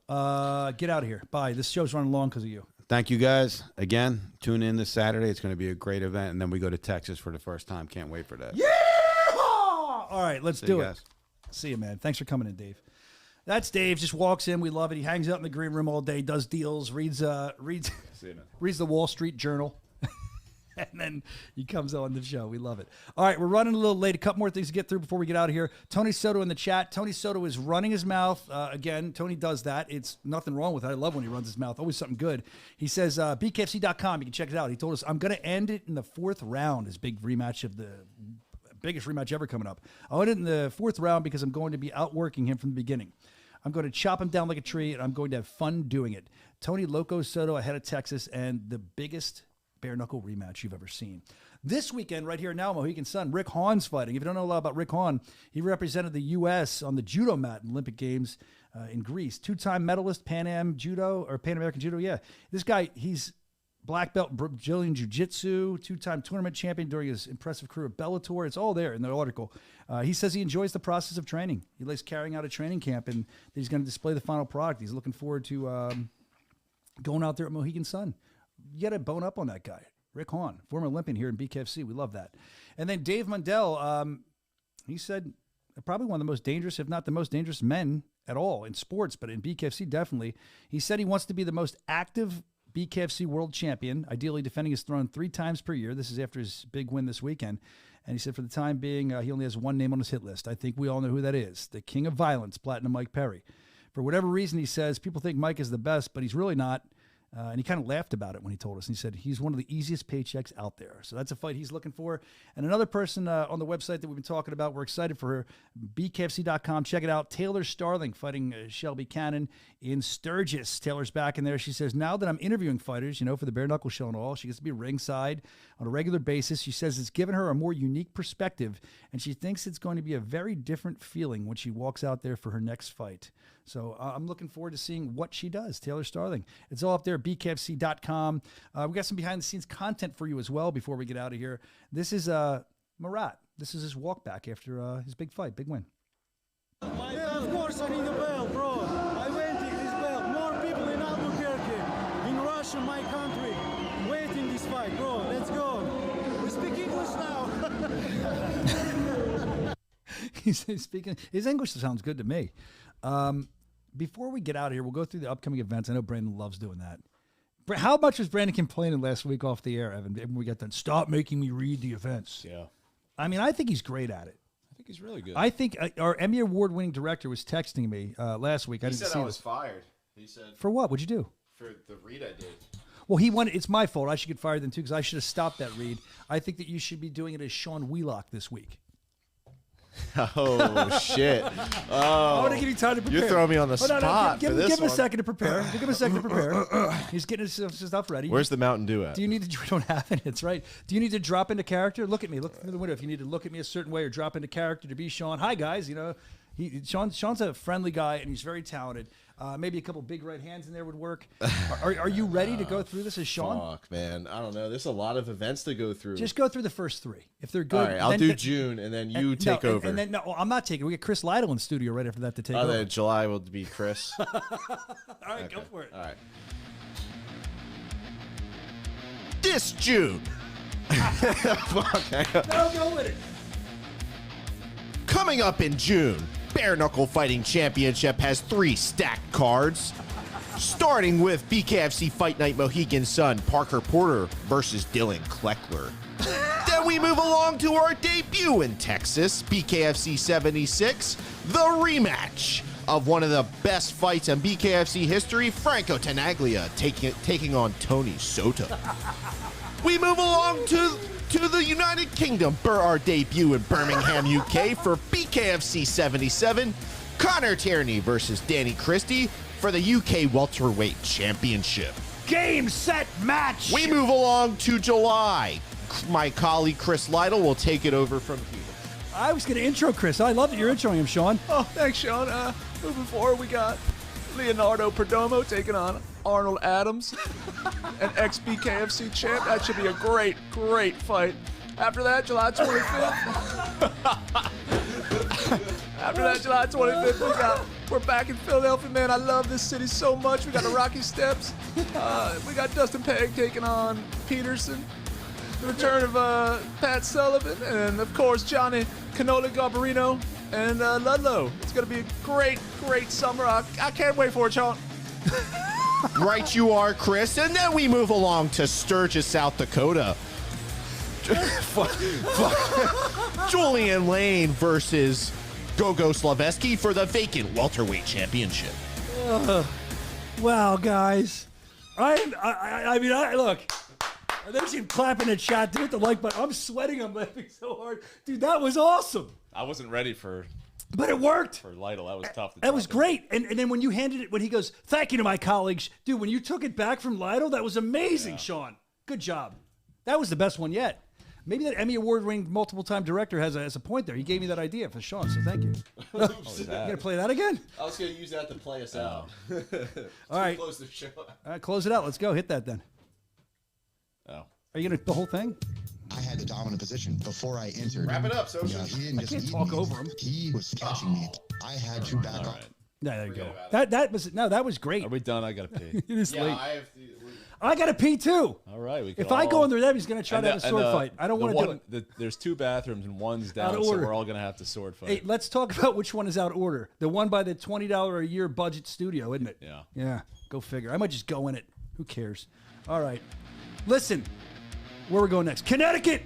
Get out of here. Bye. This show's running long because of you. Thank you, guys. Again, tune in this Saturday. It's going to be a great event. And then we go to Texas for the first time. Can't wait for that. Yeah! All right, let's do it. Guys. See you, man. Thanks for coming in, Dave. That's Dave. Just walks in. We love it. He hangs out in the green room all day, does deals, reads the Wall Street Journal, and then he comes on the show. We love it. All right, we're running a little late. A couple more things to get through before we get out of here. Tony Soto in the chat. Tony Soto is running his mouth. Again, Tony does that. It's nothing wrong with it. I love when he runs his mouth. Always something good. He says, BKFC.com. You can check it out. He told us, I'm going to end it in the 4th round, his big rematch of the biggest rematch ever coming up. I'll end it in the 4th round because I'm going to be outworking him from the beginning. I'm going to chop him down like a tree, and I'm going to have fun doing it. Tony Loco Soto ahead of Texas, and the biggest bare knuckle rematch you've ever seen. This weekend, right here now, Mohegan Sun, Rick Hahn's fighting. If you don't know a lot about Rick Hahn, he represented the U.S. on the judo mat in Olympic Games in Greece. 2-time medalist, Pan American Judo. Yeah, this guy, he's black belt Brazilian Jiu-Jitsu, 2-time tournament champion during his impressive career at Bellator. It's all there in the article. He says he enjoys the process of training. He likes carrying out a training camp, and he's going to display the final product. He's looking forward to going out there at Mohegan Sun. You got to bone up on that guy. Rick Hahn, former Olympian here in BKFC. We love that. And then Dave Mundell, he said probably one of the most dangerous, if not the most dangerous men at all in sports, but in BKFC definitely. He said he wants to be the most active BKFC world champion, ideally defending his throne 3 times per year. This is after his big win this weekend. And he said for the time being, he only has one name on his hit list. I think we all know who that is. The king of violence, Platinum Mike Perry. For whatever reason, he says, people think Mike is the best, but he's really not. And he kind of laughed about it when he told us. And he said he's one of the easiest paychecks out there. So that's a fight he's looking for. And another person on the website that we've been talking about, we're excited for her, BKFC.com. Check it out. Taylor Starling fighting Shelby Cannon in Sturgis. Taylor's back in there. She says, now that I'm interviewing fighters, for the Bare Knuckle Show and all, she gets to be ringside on a regular basis. She says it's given her a more unique perspective, and she thinks it's going to be a very different feeling when she walks out there for her next fight. So I'm looking forward to seeing what she does, Taylor Starling. It's all up there, BKFC.com. We got some behind-the-scenes content for you as well before we get out of here. This is Marat. This is his walk back after his big fight, big win. Yeah, of course I need a belt, bro. I waiting this belt. More people in Albuquerque, in Russia, my country, waiting this fight, bro. Let's go. We speak English now. He's speaking. His English sounds good to me. Before we get out of here, we'll go through the upcoming events. I know Brandon loves doing that. How much was Brandon complaining last week off the air, Evan? When we got done, stop making me read the events. Yeah. I mean, I think he's great at it. I think he's really good. I think our Emmy Award-winning director was texting me last week. He said I was fired. He said. For what? What'd you do? For the read I did. Well, he wanted. It's my fault. I should get fired then too because I should have stopped that read. I think that you should be doing it as Sean Wheelock this week. Oh shit! I want to give you time to prepare. You're throwing me on the Oh, no, spot give for this him a one. second to prepare. Give him a second to prepare. He's getting his stuff ready. Where's the Mountain Dew at? Do you need to? We don't have it. It's right. Do you need to drop into character? Look at me. Look through the window. If you need to look at me a certain way or drop into character to be Sean. Hi guys. You know, Sean's a friendly guy and he's very talented. Maybe a couple big right hands in there would work. Are you ready to go through this as Sean? Fuck, man. I don't know. There's a lot of events to go through. Just go through the first three. If they're good, All right, I'll do June, and then you take over. And then no, I'm not taking. We get Chris Lytle in the studio right after that to take over. Then July will be Chris. All right, go for it. All right. This June. Fuck. No, go with it. Coming up in June, Bare Knuckle Fighting Championship has 3 stacked cards. Starting with BKFC Fight Night Mohegan Sun, Parker Porter versus Dylan Kleckler. Then we move along to our debut in Texas, BKFC 76, the rematch of one of the best fights in BKFC history, Franco Tenaglia taking on Tony Soto. We move along to the United Kingdom for our debut in Birmingham, UK for BKFC 77, Connor Tierney versus Danny Christie for the UK Welterweight Championship. Game, set, match. We move along to July. My colleague Chris Lytle will take it over from here. I was going to intro Chris. I love that you're introing him, Sean. Oh, thanks, Sean. Moving forward, we got Leonardo Perdomo taking on Arnold Adams, an ex-BKFC champ. That should be a great, great fight. After that, July 25th. We're back in Philadelphia, man. I love this city so much. We got the Rocky Steps. We got Dustin Pegg taking on Peterson. The return of Pat Sullivan, and of course Johnny Canola Garbarino and Ludlow. It's gonna be a great, great summer. I can't wait for it, Sean. Right you are, Chris. And then we move along to Sturgis, South Dakota. Julian Lane versus Gogo Slaveski for the vacant welterweight championship. Wow, guys. I mean, look. There's you clapping in chat. Do it the like button. I'm sweating. I'm laughing so hard. Dude, that was awesome. I wasn't ready for. But it worked. For Lytle, that was tough. That was great. And then when you handed it, when he goes, thank you to my colleagues. Dude, when you took it back from Lytle, that was amazing, Sean. Good job. That was the best one yet. Maybe that Emmy Award-winning multiple-time director has a point there. He gave me that idea for Sean, so thank you. You going to play that again? I was going to use that to play us out. All right. Close the show. All right, close it out. Let's go. Hit that then. Oh. Are you going to the whole thing? I had the dominant position before I entered. Wrap it up, Soscia. Yeah, he didn't I just can't eat talk me. over him. He was catching me. I had to back up. Yeah, there you go. That was great. Are we done? I got to pee. It is late. I have to. I got to pee too. All right. If I go in there, that he's going to try to have a sword fight. I don't want to do it. There's 2 bathrooms and one's down, Out of so order. we're all going to have to sword fight. Hey, let's talk about which one is out of order. The one by the $20 a year budget studio, isn't it? Yeah. Yeah. Go figure. I might just go in it. Who cares? All right. Listen, where we're going next? Connecticut.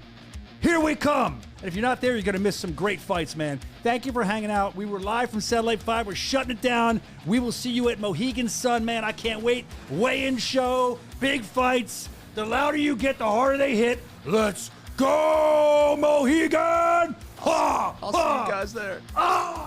Here we come. And if you're not there, you're going to miss some great fights, man. Thank you for hanging out. We were live from Satellite 5. We're shutting it down. We will see you at Mohegan Sun, man. I can't wait. Weigh-in show, big fights. The louder you get, the harder they hit. Let's go, Mohegan! Ha! I'll see you guys there. Oh!